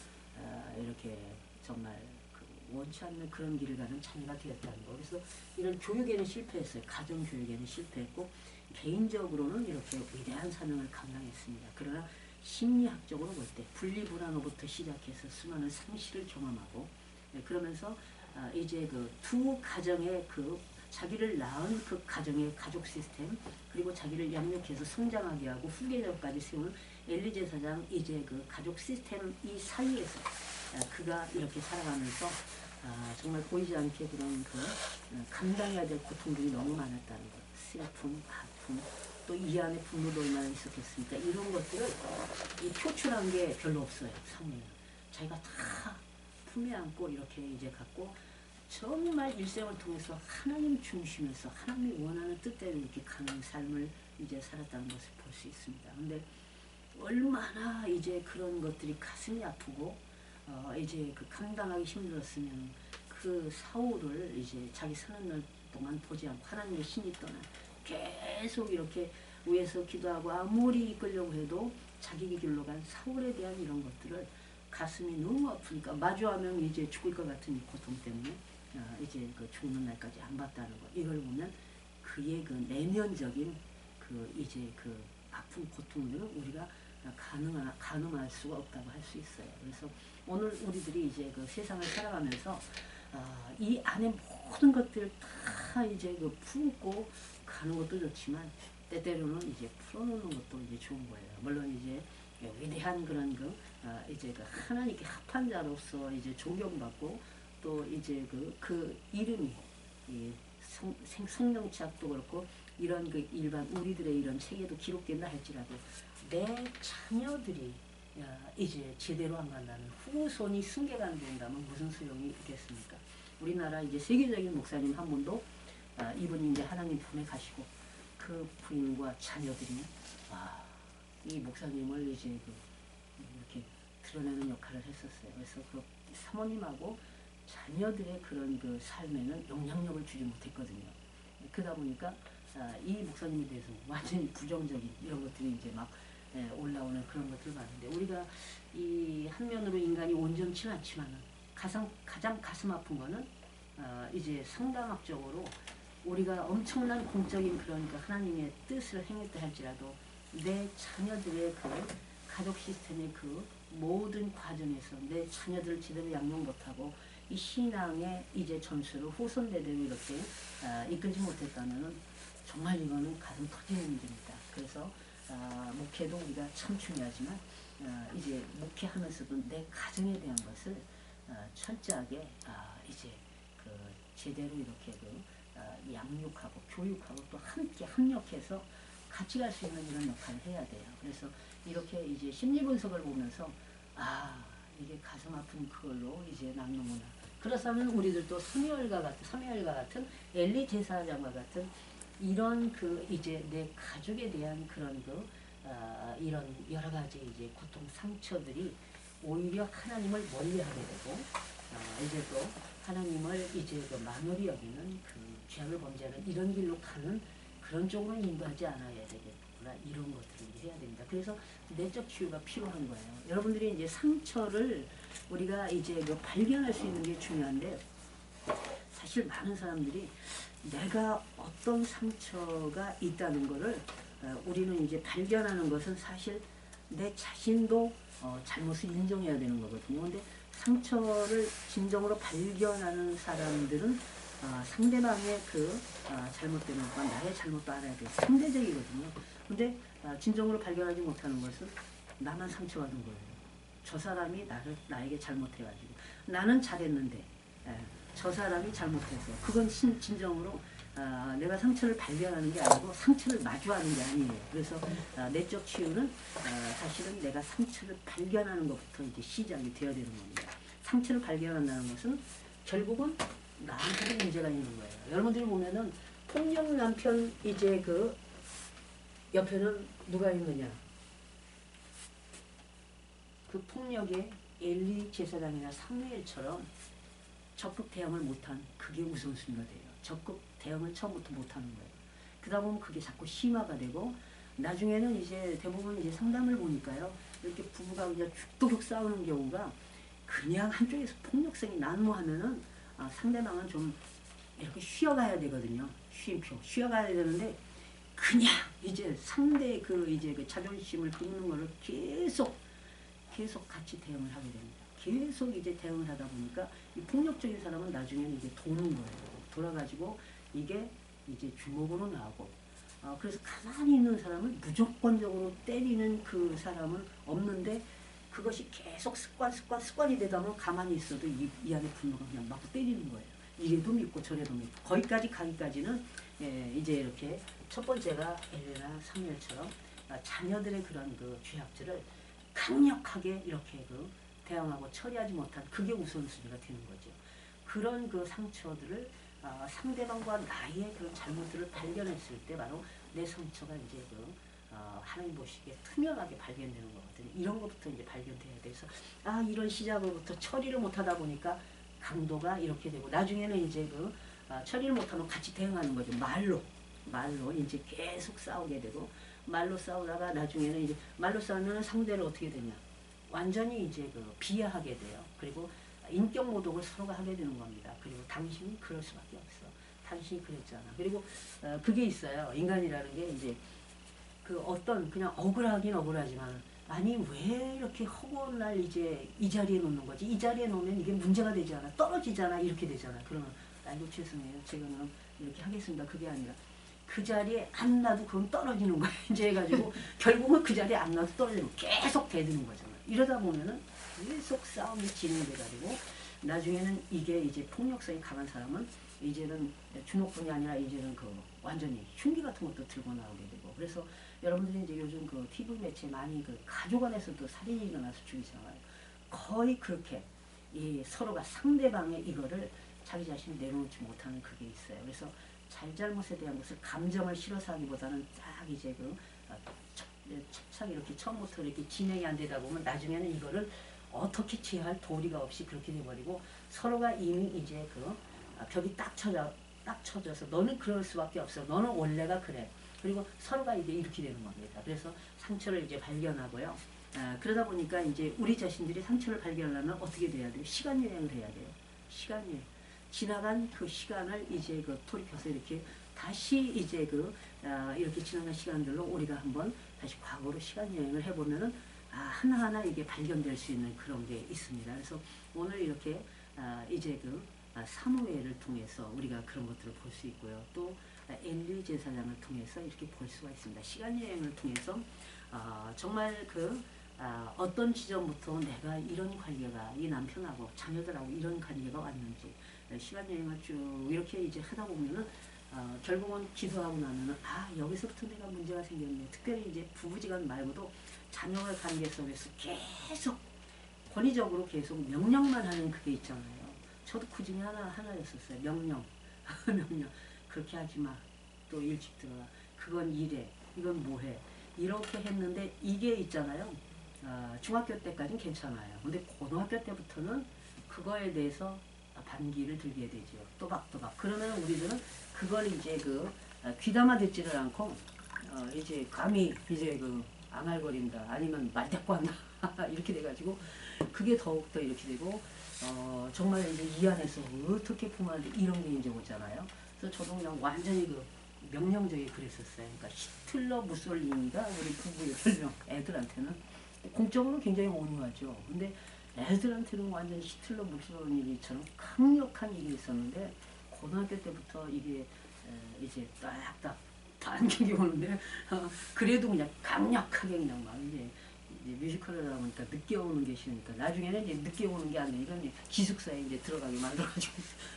이렇게 정말 그 원치 않는 그런 길을 가는 자녀가 되었다는 거. 그래서 이런 교육에는 실패했어요. 가정 교육에는 실패했고 개인적으로는 이렇게 위대한 사명을 감당했습니다. 그러나 심리학적으로 볼 때 분리불안으로부터 시작해서 수많은 상실을 경험하고 그러면서 이제 그 두 가정의 그 자기를 낳은 그 가정의 가족 시스템 그리고 자기를 양육해서 성장하게 하고 후계자까지 세우는 엘리 제사장 이제 그 가족 시스템 이 사이에서 그가 이렇게 살아가면서 정말 보이지 않게 그런 그 감당해야 될 고통들이 너무 많았다는 것. 슬픔, 아픔, 또 이 안에 분노도 얼마나 있었겠습니까? 이런 것들을 이 표출한 게 별로 없어요. 성경은. 자기가 다 품에 안고 이렇게 이제 갖고 정말 일생을 통해서 하나님 중심에서 하나님이 원하는 뜻대로 이렇게 가는 삶을 이제 살았다는 것을 볼 수 있습니다. 근데 얼마나 이제 그런 것들이 가슴이 아프고 이제 그 감당하기 힘들었으면 그 사울을 이제 자기 사는 날 동안 보지 않고 하나님의 신이 떠나 계속 이렇게 위에서 기도하고 아무리 이끌려고 해도 자기 길로 간 사울에 대한 이런 것들을 가슴이 너무 아프니까 마주하면 이제 죽을 것 같은 이 고통 때문에 이제 그 죽는 날까지 안 봤다는 것. 이걸 보면 그의 그 내면적인 그 이제 그 아픈 고통들은 우리가 가늠할 수가 없다고 할 수 있어요. 그래서 오늘 우리들이 이제 그 세상을 살아가면서 이 안에 모든 것들을 다 이제 그 품고 가는 것도 좋지만 때때로는 이제 풀어놓는 것도 이제 좋은 거예요. 물론 이제 위대한 그런 그 이제 그 하나님께 합한 자로서 이제 존경받고 또 이제 그 이름이 이 성령책도 그렇고 이런 그 일반 우리들의 이런 책에도 기록된다 할지라도 내 자녀들이 이제 제대로 안 간다면 후손이 승계가 안 된다면 무슨 소용이 있겠습니까? 우리나라 이제 세계적인 목사님 한 분도 이분이 이제 하나님 품에 가시고 그 부인과 자녀들이 이 목사님을 이제 이렇게 드러내는 역할을 했었어요. 그래서 그 사모님하고 자녀들의 그런 그 삶에는 영향력을 주지 못했거든요. 그러다 보니까 이 목사님에 대해서 완전히 부정적인 이런 것들이 이제 막 올라오는 그런 것들을 봤는데 우리가 이 한면으로 인간이 온전치는 않지만은 가장 가슴 아픈 거는 이제 성당학적으로 우리가 엄청난 공적인 그러니까 하나님의 뜻을 행했다 할지라도 내 자녀들의 그 가족 시스템의 그 모든 과정에서 내 자녀들을 제대로 양육 못하고 이 신앙의 이제 전수를 후손 대대로 이렇게 이끌지 못했다면 정말 이거는 가슴 터지는 일입니다. 그래서 목회도 우리가 참 중요하지만 이제 목회하면서도 내 가정에 대한 것을 철저하게 이제 그 제대로 이렇게 양육하고 교육하고 또 함께 협력해서 같이 갈 수 있는 이런 역할을 해야 돼요. 그래서 이렇게 이제 심리 분석을 보면서 이게 가슴 아픈 그걸로 이제 남는구나. 그렇다면 우리들도 사무엘과 같은 엘리 제사장과 같은 이런 그 이제 내 가족에 대한 그런 이런 여러 가지 이제 고통 상처들이 오히려 하나님을 멀리하게 되고 이제 또 하나님을 이제 만홀히 여기는 그 죄악을 범죄하는 이런 길로 가는 그런 쪽으로 인도하지 않아야 되겠구나. 이런 것들을 이제 해야 됩니다. 그래서 내적 치유가 필요한 거예요. 여러분들이 이제 상처를 우리가 이제 발견할 수 있는 게 중요한데 사실 많은 사람들이 내가 어떤 상처가 있다는 거를 우리는 이제 발견하는 것은 사실 내 자신도 잘못을 인정해야 되는 거거든요. 근데 상처를 진정으로 발견하는 사람들은 상대방의 그 잘못된 것과 나의 잘못도 알아야 돼요. 상대적이거든요. 근데 진정으로 발견하지 못하는 것은 나만 상처받은 거예요. 저 사람이 나에게 잘못해가지고 나는 잘했는데 저 사람이 잘못해서 그건 진정으로 내가 상처를 발견하는 게 아니고 상처를 마주하는 게 아니에요. 그래서 내적 치유는 사실은 내가 상처를 발견하는 것부터 이제 시작이 되어야 되는 겁니다. 상처를 발견한다는 것은 결국은 나한테도 문제가 있는 거예요. 여러분들이 보면은 폭력 남편 이제 옆에는 누가 있느냐? 그 폭력의 엘리 제사장이나 사무엘처럼 적극 대응을 못한 그게 우선순위가 돼요. 적극 대응을 처음부터 못하는 거예요. 그러다 보면 그게 자꾸 심화가 되고 나중에는 이제 대부분 이제 상담을 보니까요. 이렇게 부부가 그냥 죽도록 싸우는 경우가 그냥 한쪽에서 폭력성이 난무하면은 상대방은 좀 이렇게 쉬어가야 되거든요. 쉼표 쉬어가야 되는데 그냥 이제 상대 그 이제 그 자존심을 긁는 거를 계속 같이 대응을 하게 됩니다. 계속 이제 대응을 하다 보니까 이 폭력적인 사람은 나중에는 이제 도는 거예요. 돌아가지고 이게 이제 주먹으로 나오고 그래서 가만히 있는 사람을 무조건적으로 때리는 그 사람은 없는데 그것이 계속 습관이 되다 보면 가만히 있어도 이 안에 분노가 그냥 막 때리는 거예요. 이래도 믿고 저래도 믿고 거기까지 가기까지는 이제 이렇게 첫 번째가 엘레나 사무엘처럼 자녀들의 그런 그 죄악들을 강력하게 이렇게 그 대응하고 처리하지 못한 그게 우선순위가 되는 거죠. 그런 그 상처들을 상대방과 나의 그런 잘못들을 발견했을 때 바로 내 상처가 이제 그 하나님 보시기에 투명하게 발견되는 거거든요. 이런 것부터 이제 발견돼야 돼서 이런 시작으로부터 처리를 못하다 보니까 강도가 이렇게 되고 나중에는 이제 그 처리를 못하면 같이 대응하는 거죠. 말로 이제 계속 싸우게 되고 말로 싸우다가 나중에는 이제 말로 싸우면 상대를 어떻게 되냐 완전히 이제 그 비하하게 돼요. 그리고 인격 모독을 서로가 하게 되는 겁니다. 그리고 당신이 그럴 수밖에 없어. 당신이 그랬잖아. 그리고 그게 있어요. 인간이라는 게 이제 그 어떤 그냥 억울하긴 억울하지만 아니 왜 이렇게 허구한 날 이제 이 자리에 놓는 거지? 이 자리에 놓으면 이게 문제가 되지 않아? 떨어지잖아. 이렇게 되잖아. 그러면 아이고 죄송해요. 제가 그럼 이렇게 하겠습니다. 그게 아니라 그 자리에 안 놔도 그건 떨어지는 거야. 이제 해가지고 결국은 그 자리에 안 놔도 떨어지는 거 계속 대드는 거잖아. 이러다 보면은 계속 싸움이 진행돼가지고 나중에는 이게 이제 폭력성이 강한 사람은 이제는 주먹뿐이 아니라 이제는 그 완전히 흉기 같은 것도 들고 나오게 되고 그래서 여러분들이 이제 요즘 그 TV 매체 많이 그 가족 안에서도 살인이 일어나서 죽이잖아요. 거의 그렇게 이 서로가 상대방의 이거를 자기 자신이 내려놓지 못하는 그게 있어요. 그래서 잘잘못에 대한 것을 감정을 실어서 하기보다는 딱 이제 그 착착 이렇게 처음부터 이렇게 진행이 안 되다 보면 나중에는 이거를 어떻게 취할 도리가 없이 그렇게 돼버리고 서로가 이미 이제 그 벽이 딱 쳐져서 너는 그럴 수밖에 없어. 너는 원래가 그래. 그리고 서로가 이제 이렇게 되는 겁니다. 그래서 상처를 이제 발견하고요. 그러다 보니까 이제 우리 자신들이 상처를 발견하려면 어떻게 돼야 돼요? 시간 여행을 해야 돼요. 시간 여행. 지나간 그 시간을 이제 그 돌이켜서 이렇게 다시 이제 그 이렇게 지나간 시간들로 우리가 한번 다시 과거로 시간 여행을 해보면은 하나하나 이게 발견될 수 있는 그런 게 있습니다. 그래서 오늘 이렇게 이제 그 사무엘을 통해서 우리가 그런 것들을 볼 수 있고요. 또 엘리 제사장을 통해서 이렇게 볼 수가 있습니다. 시간 여행을 통해서 정말 그 어떤 지점부터 내가 이런 관계가 이 남편하고 자녀들하고 이런 관계가 왔는지 시간 여행을 쭉 이렇게 이제 하다 보면은 결국은 기도하고 나면은 여기서부터 내가 문제가 생겼네. 특별히 이제 부부지간 말고도 자녀의 관계 속에서 계속 권위적으로 계속 명령만 하는 그게 있잖아요. 저도 그 중에 하나였었어요. 명령. 그렇게 하지 마. 또 일찍 들어가. 그건 이래. 이건 뭐해. 이렇게 했는데 이게 있잖아요. 중학교 때까지는 괜찮아요. 근데 고등학교 때부터는 그거에 대해서 반기를 들게 되죠. 또박또박. 그러면 우리들은 그걸 이제 그 귀담아 듣지를 않고 이제 감히 이제 그 앙알거린다. 아니면 말대꾸한다. 이렇게 돼가지고 그게 더욱더 이렇게 되고 정말 이제 이 안에서 어떻게 품어야 돼 이런 게 이제 오잖아요. 그래서 저도 그냥 완전히 그 명령적이 그랬었어요. 그러니까 히틀러 무솔리니가 우리 부부의 별명 애들한테는 공적으로 굉장히 온유하죠. 근데 애들한테는 완전 히틀러 무솔리니처럼 강력한 일이 있었는데 고등학교 때부터 이게 이제 딱딱 반격이 오는데 그래도 그냥 강력하게 그냥 막 이제 뮤지컬을 하다 보니까 늦게 오는 게 싫으니까 나중에는 이제 늦게 오는 게 아니라 이건 기숙사에 이제 들어가게 만들어가지고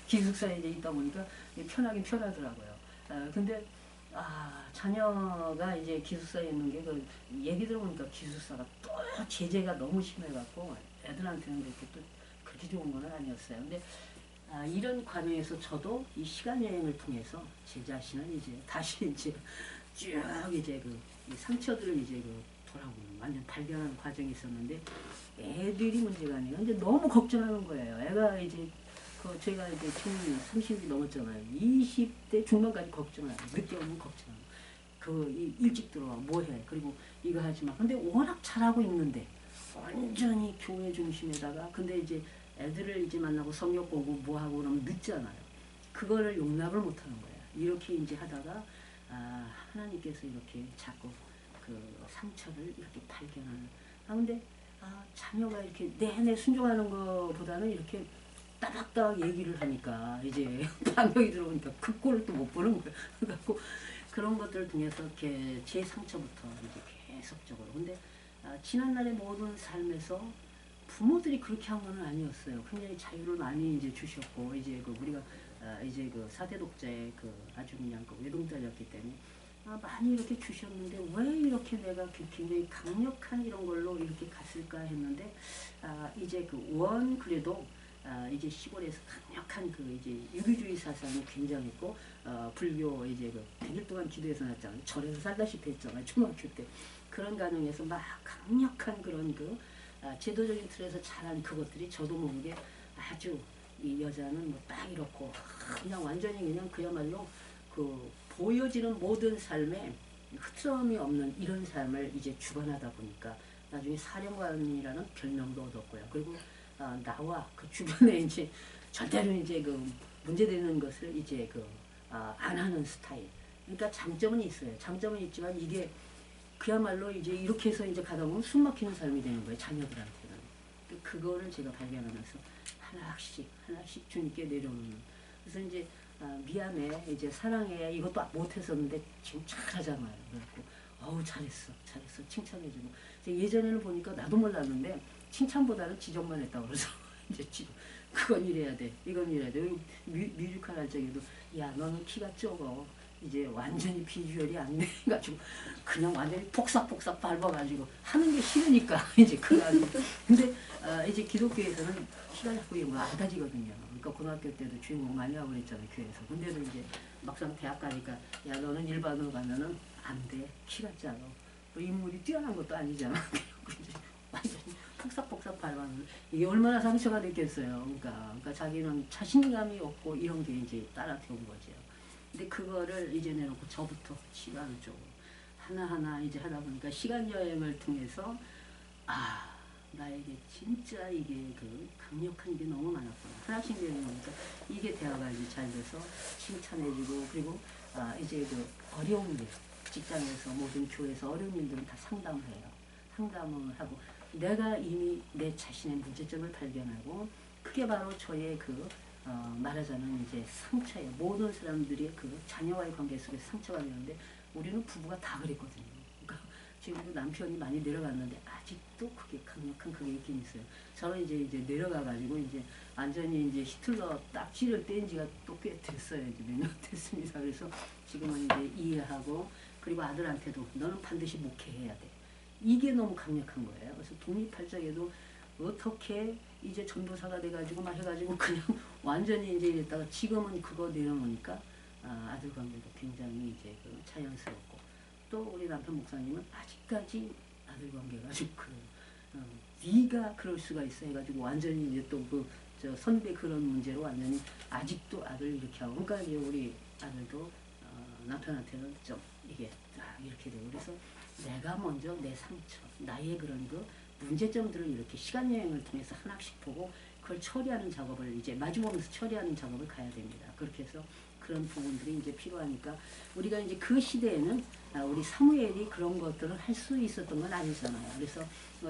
기숙사에 이제 있다 보니까 편하긴 편하더라고요. 근데 자녀가 이제 기숙사에 있는 게 그 얘기 들어보니까 기숙사가 또 제재가 너무 심해갖고 애들한테는 그렇게 또 그렇게 좋은 건 아니었어요. 근데 이런 과정에서 저도 이 시간 여행을 통해서 제 자신을 이제 다시 이제 쭉 이제 그 이 상처들을 이제 그 돌아보는 완전 발견하는 과정이 있었는데 애들이 문제가 아니에요. 근데 너무 걱정하는 거예요. 애가 이제 제가 이제 지금 30이 넘었잖아요. 20대 중반까지 걱정해요. 늦게 오면 걱정해요. 일찍 들어와 뭐해 그리고 이거 하지 마. 근데 워낙 잘하고 있는데 완전히 교회 중심에다가 근데 이제 애들을 이제 만나고 성역 보고 뭐 하고 그러면 늦잖아요. 그거를 용납을 못 하는 거예요. 이렇게 이제 하다가 하나님께서 이렇게 자꾸 그 상처를 이렇게 발견하는. 근데 자녀가 이렇게 내내 순종하는 것보다는 이렇게 따박따박 얘기를 하니까 이제 방역이 들어오니까 그 꼴을 또 못 보는 거예요. 그래갖고 그런 것들을 통해서 이렇게 제 상처부터 이제 계속적으로. 근데 지난날의 모든 삶에서 부모들이 그렇게 한 건 아니었어요. 굉장히 자유를 많이 이제 주셨고 이제 우리가 이제 사대 독자의 아주 그냥 외동자였기 때문에 많이 이렇게 주셨는데 왜 이렇게 내가 굉장히 강력한 이런 걸로 이렇게 갔을까 했는데 이제 그래도 이제 시골에서 강력한 이제 유교주의 사상이 굉장했고 불교 이제 100일 동안 기도해서 났잖아요. 절에서 살다시피 했잖아요. 초등학교 때 그런 가정에서 막 강력한 그런 제도적인 틀에서 자란 그것들이 저도 모르게 아주 이 여자는 뭐 딱 이렇고 그냥 완전히 그냥 그야말로 보여지는 모든 삶에 흐트러움이 없는 이런 삶을 이제 주관하다 보니까 나중에 사령관이라는 별명도 얻었고요. 그리고 나와 그 주변에 이제 절대로 이제 문제되는 것을 이제 안 하는 스타일. 그러니까 장점은 있어요. 장점은 있지만 이게 그야말로 이제 이렇게 해서 이제 가다 보면 숨 막히는 삶이 되는 거예요. 자녀들한테는. 그거를 제가 발견하면서 하나씩 주님께 내려놓는. 그래서 이제 미안해, 이제 사랑해, 이것도 못했었는데 지금 잘하잖아요. 그래갖고 어우 잘했어 칭찬해주고. 예전에는 보니까 나도 몰랐는데 칭찬보다는 지적만 했다고 그래서 이제 그건 이래야 돼, 이건 이래야 돼. 뮤지컬 할 적에도 야 너는 키가 적어. 이제 완전히 비주얼이 안 돼가지고 그냥 완전히 폭삭폭삭 밟아가지고 하는 게 싫으니까 이제 그래가지고. 근데 이제 기독교에서는 키가 자꾸 이런 거 안 다지거든요. 그러니까 고등학교 때도 주인공 많이 하고 그랬잖아요, 교회에서. 근데도 이제 막상 대학 가니까 야 너는 일반으로 가면은 안 돼, 키가 작아. 또 인물이 뛰어난 것도 아니잖아. 완전히 폭삭폭삭 밟아는 이게 얼마나 상처가 됐겠어요. 그러니까 자기는 자신감이 없고 이런 게 이제 따라온 거죠. 근데 그거를 이제 내놓고 저부터 시간을 좀 하나하나 이제 하다 보니까 시간 여행을 통해서 나에게 진짜 이게 강력한 게 너무 많았구나. 하나씩 내려놓으니까 이게 대화가 이제 잘 돼서 칭찬해주고 그리고 이제 어려운 일 직장에서 모든 교회에서 어려운 일들은 다 상담을 해요. 상담을 하고 내가 이미 내 자신의 문제점을 발견하고 그게 바로 저의 말하자면 이제 상처예요. 모든 사람들이 자녀와의 관계 속에서 상처가 되는데 우리는 부부가 다 그랬거든요. 그러니까 지금도 남편이 많이 내려갔는데 아직도 그게 강력한 그게 있긴 있어요. 저는 이제 내려가가지고 이제 완전히 이제 히틀러 딱지를 뗀 지가 또 꽤 됐어요. 이제 몇 년 됐습니다. 그래서 지금은 이제 이해하고 그리고 아들한테도 너는 반드시 목회해야 돼. 이게 너무 강력한 거예요. 그래서 독립할 적에도 어떻게 이제 전도사가 돼가지고 막 해가지고 그냥 완전히 이제 이랬다가 지금은 그거 내려놓으니까 아들 관계도 굉장히 이제 자연스럽고 또 우리 남편 목사님은 아직까지 아들 관계가 좀 네가 그럴 수가 있어 해가지고 완전히 이제 또 저 선배 그런 문제로 완전히 아직도 아들 이렇게 하고 그러니까 이제 우리 아들도 남편한테는 좀 이게 이렇게 되고 그래서 내가 먼저 내 상처 나의 그런 문제점들을 이렇게 시간 여행을 통해서 하나씩 보고 그걸 처리하는 작업을 이제 마주보면서 처리하는 작업을 가야 됩니다. 그렇게 해서 그런 부분들이 이제 필요하니까 우리가 이제 그 시대에는 우리 사무엘이 그런 것들을 할 수 있었던 건 아니잖아요. 그래서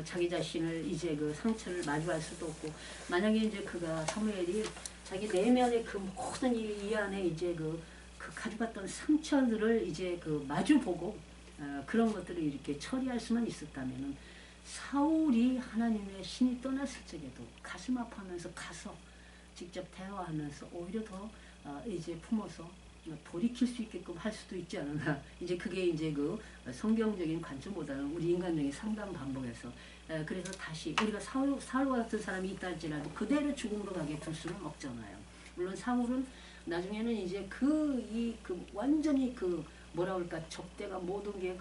자기 자신을 이제 상처를 마주할 수도 없고 만약에 이제 사무엘이 자기 내면의 모든 이 안에 이제 가져갔던 상처들을 이제 마주보고 그런 것들을 이렇게 처리할 수만 있었다면은 사울이 하나님의 신이 떠났을 적에도 가슴 아파하면서 가서 직접 대화하면서 오히려 더 이제 품어서 돌이킬 수 있게끔 할 수도 있지 않았나. 이제 그게 이제 성경적인 관점보다는 우리 인간적인 상담 반복해서 그래서 다시 우리가 사울과 같은 사람이 있다 할지라도 그대로 죽음으로 가게 둘 수는 없잖아요. 물론 사울은 나중에는 이제 완전히 뭐라 그럴까 접대가 모든 게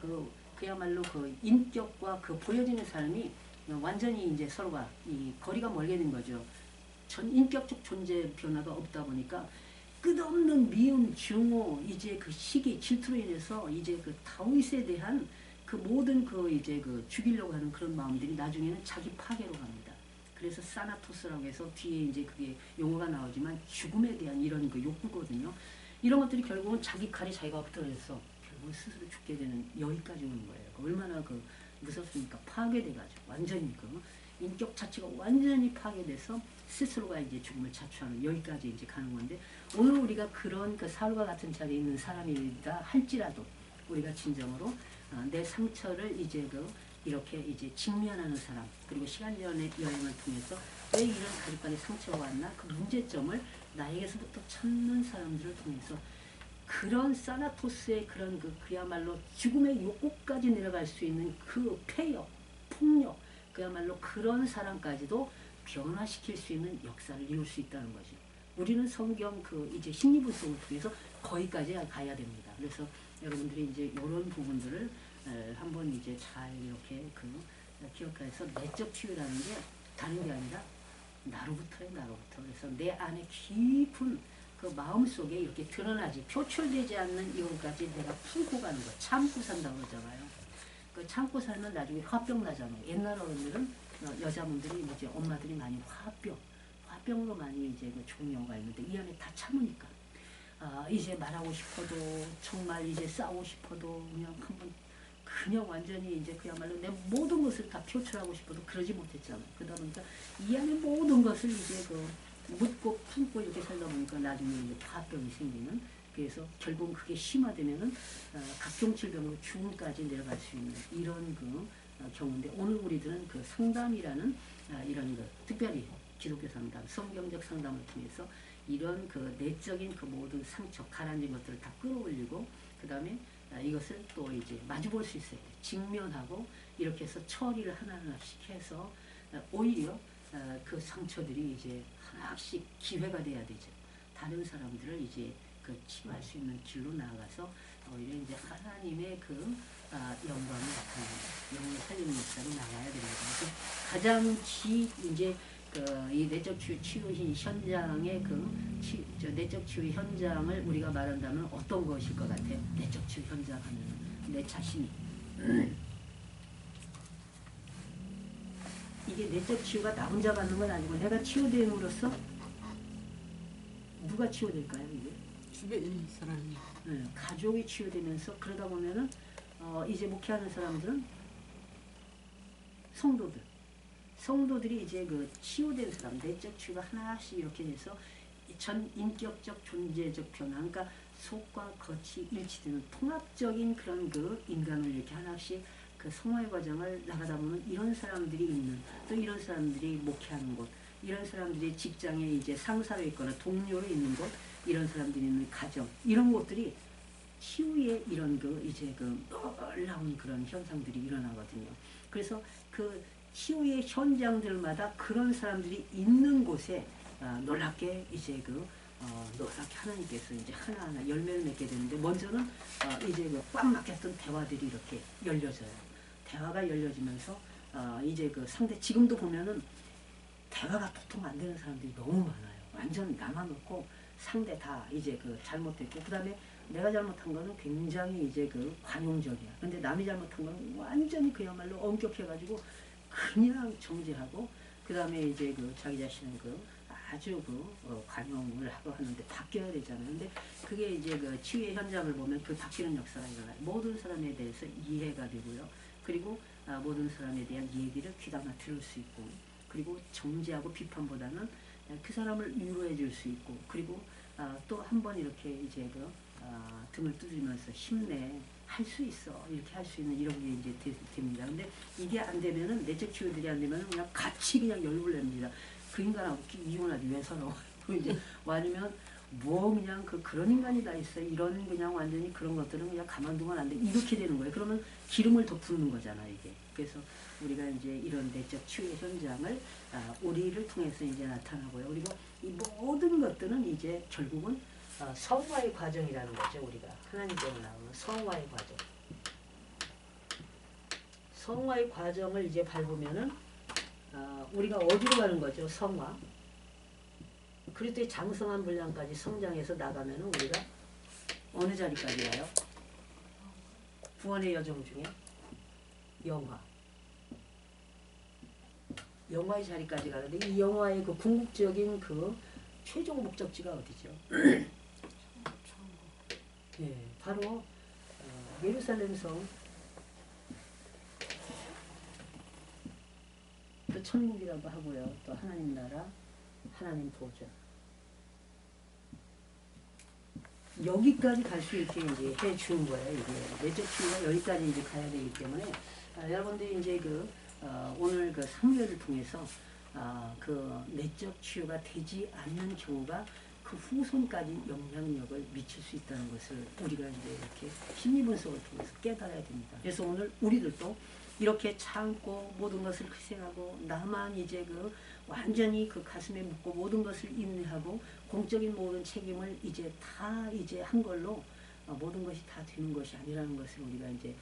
그야말로 그 인격과 그 보여지는 삶이 완전히 이제 서로가 이 거리가 멀게 된 거죠. 전 인격적 존재 변화가 없다 보니까 끝없는 미움, 증오, 이제 그 시기, 질투로 인해서 이제 그 다윗에 대한 그 모든 그 이제 그 죽이려고 하는 그런 마음들이 나중에는 자기 파괴로 갑니다. 그래서 사나토스라고 해서 뒤에 이제 그게 용어가 나오지만 죽음에 대한 이런 그 욕구거든요. 이런 것들이 결국은 자기 칼이 자기가 엎드려서 결국 스스로 죽게 되는 여기까지 오는 거예요. 얼마나 그 무섭습니까? 파괴돼가지고 완전히 그 인격 자체가 완전히 파괴돼서 스스로가 이제 죽음을 자초하는 여기까지 이제 가는 건데 오늘 우리가 그런 그 사울과 같은 자리에 있는 사람이다 할지라도 우리가 진정으로 내 상처를 이제 그 이렇게 이제 직면하는 사람 그리고 시간전의 여행을 통해서 왜 이런 가족 간의 상처가 왔나 그 문제점을 나에게서부터 찾는 사람들을 통해서 그런 사나토스의 그런 그야말로 죽음의 욕구까지 내려갈 수 있는 그 폐역, 폭력 그야말로 그런 사람까지도 변화시킬 수 있는 역사를 이룰 수 있다는 거죠. 우리는 성경 그 이제 심리분석을 통해서 거기까지 가야 됩니다. 그래서 여러분들이 이제 이런 부분들을 한번 이제 잘 이렇게 기억해서 내적 치유라는 게 다른 게 아니라 나로부터예요, 나로부터. 그래서 내 안에 깊은 그 마음 속에 이렇게 드러나지 표출되지 않는 이것까지 내가 품고 가는 거 참고 산다고 그러잖아요. 그 참고 살면 나중에 화병 나잖아요. 옛날 어른들은 여자분들이 이제 엄마들이 많이 화병으로 많이 이제 그 죽은 경우가 있는데 이 안에 다 참으니까 이제 말하고 싶어도 정말 이제 싸우고 싶어도 그냥 완전히 이제 그야말로 내 모든 것을 다 표출하고 싶어도 그러지 못했잖아요. 그러다 보니까 이 안에 모든 것을 이제 묻고 품고 이렇게 살다 보니까 나중에 이제 화병이 생기는 그래서 결국 그게 심화되면은 각종 질병으로 죽음까지 내려갈 수 있는 이런 경우인데 오늘 우리들은 그 상담이라는 이런 특별히 기독교 상담, 성경적 상담을 통해서 이런 그 내적인 그 모든 상처, 가라앉은 것들을 다 끌어올리고 그 다음에 이것을 또 이제 마주볼 수 있어요. 직면하고 이렇게 해서 처리를 하나하나씩 해서 오히려 그 상처들이 이제 하나씩 기회가 돼야 되죠. 다른 사람들을 이제 치유할 수 있는 길로 나아가서 오히려 이제 하나님의 영광을 나타내는 영을 살리는 역사로 나가야 됩니다. 그래서 가장 이제 이 내적 치유 현장의 내적 치유 현장을 우리가 말한다면 어떤 것일 것 같아요? 내적 치유 현장 하면 내 자신이 이게 내적 치유가 나 혼자 받는 건 아니고 내가 치유됨으로써 누가 치유될까요? 이게 주변 사람이 가족이 치유되면서 그러다 보면은 이제 목회하는 사람들은 성도들이 이제 치유된 사람, 내적 치유가 하나씩 이렇게 돼서 전 인격적 존재적 변화, 그러니까 속과 겉이 일치되는 통합적인 그런 인간을 이렇게 하나씩 성화의 과정을 나가다 보면 이런 사람들이 있는 또 이런 사람들이 목회하는 곳, 이런 사람들이 직장에 이제 상사로 있거나 동료로 있는 곳, 이런 사람들이 있는 가정, 이런 곳들이 치유의 이런 이제 놀라운 그런 현상들이 일어나거든요. 그래서 치유의 현장들마다 그런 사람들이 있는 곳에 놀랍게 이제 놀랍게 하나님께서 이제 하나하나 열매를 맺게 되는데 먼저는 이제 꽉 막혔던 대화들이 이렇게 열려져요. 대화가 열려지면서 이제 상대 지금도 보면은 대화가 도통 안 되는 사람들이 너무 많아요. 완전 나만 놓고 상대 다 이제 잘못했고 그 다음에 내가 잘못한 거는 굉장히 이제 관용적이야. 근데 남이 잘못한 거는 완전히 그야말로 엄격해가지고 그냥 정죄하고 그 다음에 이제 자기 자신은 아주 관용을 하고 하는데 바뀌어야 되잖아요. 근데 그게 이제 치유의 현장을 보면 바뀌는 역사가 일어나요. 모든 사람에 대해서 이해가 되고요. 그리고 모든 사람에 대한 얘기를 귀담아 들을 수 있고 그리고 정죄하고 비판보다는 그 사람을 위로해 줄 수 있고 그리고 또 한 번 이렇게 이제 등을 두드리면서 힘내 할 수 있어 이렇게 할 수 있는 이런 게 이제 됩니다. 근데 이게 안 되면은 내적 치유들이 안 되면은 그냥 같이 그냥 열불 냅니다. 그 인간하고 이혼하지 왜 서로 이제 아니면 그냥 그런 인간이 다 있어 이런 그냥 완전히 그런 것들은 그냥 가만두면 안 돼 이렇게 되는 거예요. 그러면 기름을 더 붓는 거잖아 이게. 그래서 우리가 이제 이런 내적 치유의 현장을 우리를 통해서 이제 나타나고요. 그리고 이 모든 것들은 이제 결국은 성화의 과정이라는 거죠. 우리가 하나님께로 나오는 성화의 과정. 성화의 과정을 이제 밟으면은 우리가 어디로 가는 거죠? 성화. 그리스도의 장성한 분량까지 성장해서 나가면은 우리가 어느 자리까지 가요? 구원의 여정 중에 영화. 영화의 자리까지 가는데 이 영화의 그 궁극적인 그 최종 목적지가 어디죠? 네, 바로 예루살렘 성. 또 천국이라고 하고요. 또 하나님 나라, 하나님 보좌. 여기까지 갈 수 있게 이제 해 주는 거예요. 이게 내적 치유가 여기까지 이제 가야 되기 때문에 여러분들이 이제 오늘 그 사무엘을 통해서 그 내적 치유가 되지 않는 경우가 그 후손까지 영향력을 미칠 수 있다는 것을 우리가 이제 이렇게 심리 분석을 통해서 깨달아야 됩니다. 그래서 오늘 우리들도 이렇게 참고 모든 것을 희생하고 나만 이제 완전히 그 가슴에 묻고 모든 것을 인내하고 공적인 모든 책임을 이제 다 이제 한 걸로 모든 것이 다 되는 것이 아니라는 것을 우리가 이제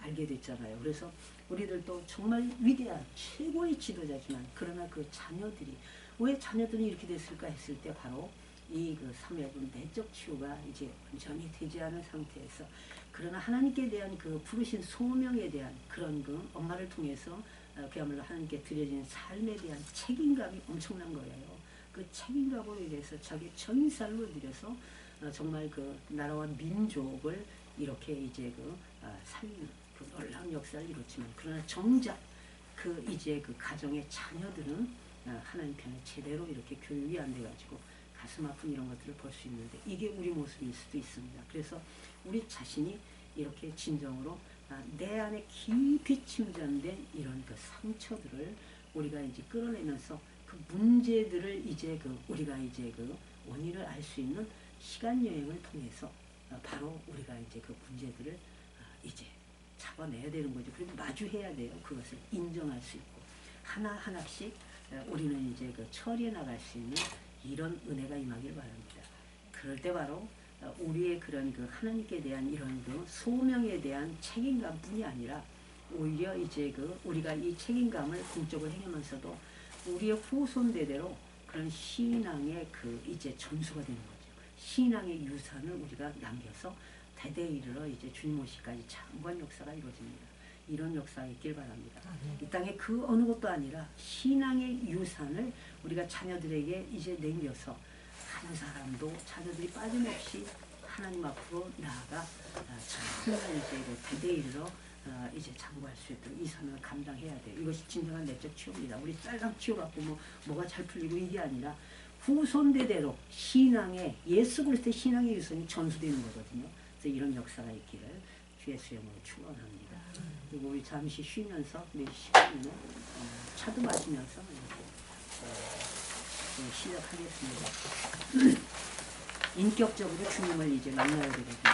알게 됐잖아요. 그래서 우리들도 정말 위대한 최고의 지도자지만 그러나 그 자녀들이 왜 자녀들이 이렇게 됐을까 했을 때 바로 이 사무엘은 내적 치유가 이제 완전히 되지 않은 상태에서 그러나 하나님께 대한 그 부르신 소명에 대한 그런 엄마를 통해서 그야말로 하나님께 드려진 삶에 대한 책임감이 엄청난 거예요. 그 책임감으로 인해서 자기 전살로 들여서 정말 그 나라와 민족을 이렇게 이제 살리는 그 놀라운 역사를 이뤘지만 그러나 정작 이제 가정의 자녀들은 하나님 편에 제대로 이렇게 교육이 안 돼가지고 가슴 아픈 이런 것들을 볼 수 있는데 이게 우리 모습일 수도 있습니다. 그래서 우리 자신이 이렇게 진정으로 내 안에 깊이 침전된 이런 상처들을 우리가 이제 끌어내면서 그 문제들을 이제 우리가 이제 원인을 알 수 있는 시간 여행을 통해서 바로 우리가 이제 그 문제들을 이제 잡아내야 되는 거죠. 그리고 마주해야 돼요. 그것을 인정할 수 있고 하나하나씩 우리는 이제 처리해 나갈 수 있는 이런 은혜가 임하길 바랍니다. 그럴 때 바로 우리의 그런 하나님께 대한 이런 소명에 대한 책임감뿐이 아니라 오히려 이제 우리가 이 책임감을 공적으로 행하면서도 우리의 후손대대로 그런 신앙의 이제 전수가 되는 거죠. 신앙의 유산을 우리가 남겨서 대대 이르러 이제 주님 오시까지 장관 역사가 이루어집니다. 이런 역사가 있길 바랍니다. 이 땅에 그 어느 것도 아니라 신앙의 유산을 우리가 자녀들에게 이제 남겨서 한 사람도 자녀들이 빠짐없이 하나님 앞으로 나아가 정말 이제 대대 이르러 이제 장구할 수 있도록 이 사명을 감당해야 돼요. 이것이 진정한 내적 치유입니다. 우리 쌀랑 치유받고 뭐가 잘 풀리고 이게 아니라 후손대대로 신앙의 예수 그리스도의 신앙의 유산이 전수되는 거거든요. 그래서 이런 역사가 있기를 주의 수염으로 축원합니다. 그리고 우리 잠시 쉬면서 우리 시간에는 차도 마시면서 이렇게 시작하겠습니다. 인격적으로 주님을 이제 만나야 되거든요.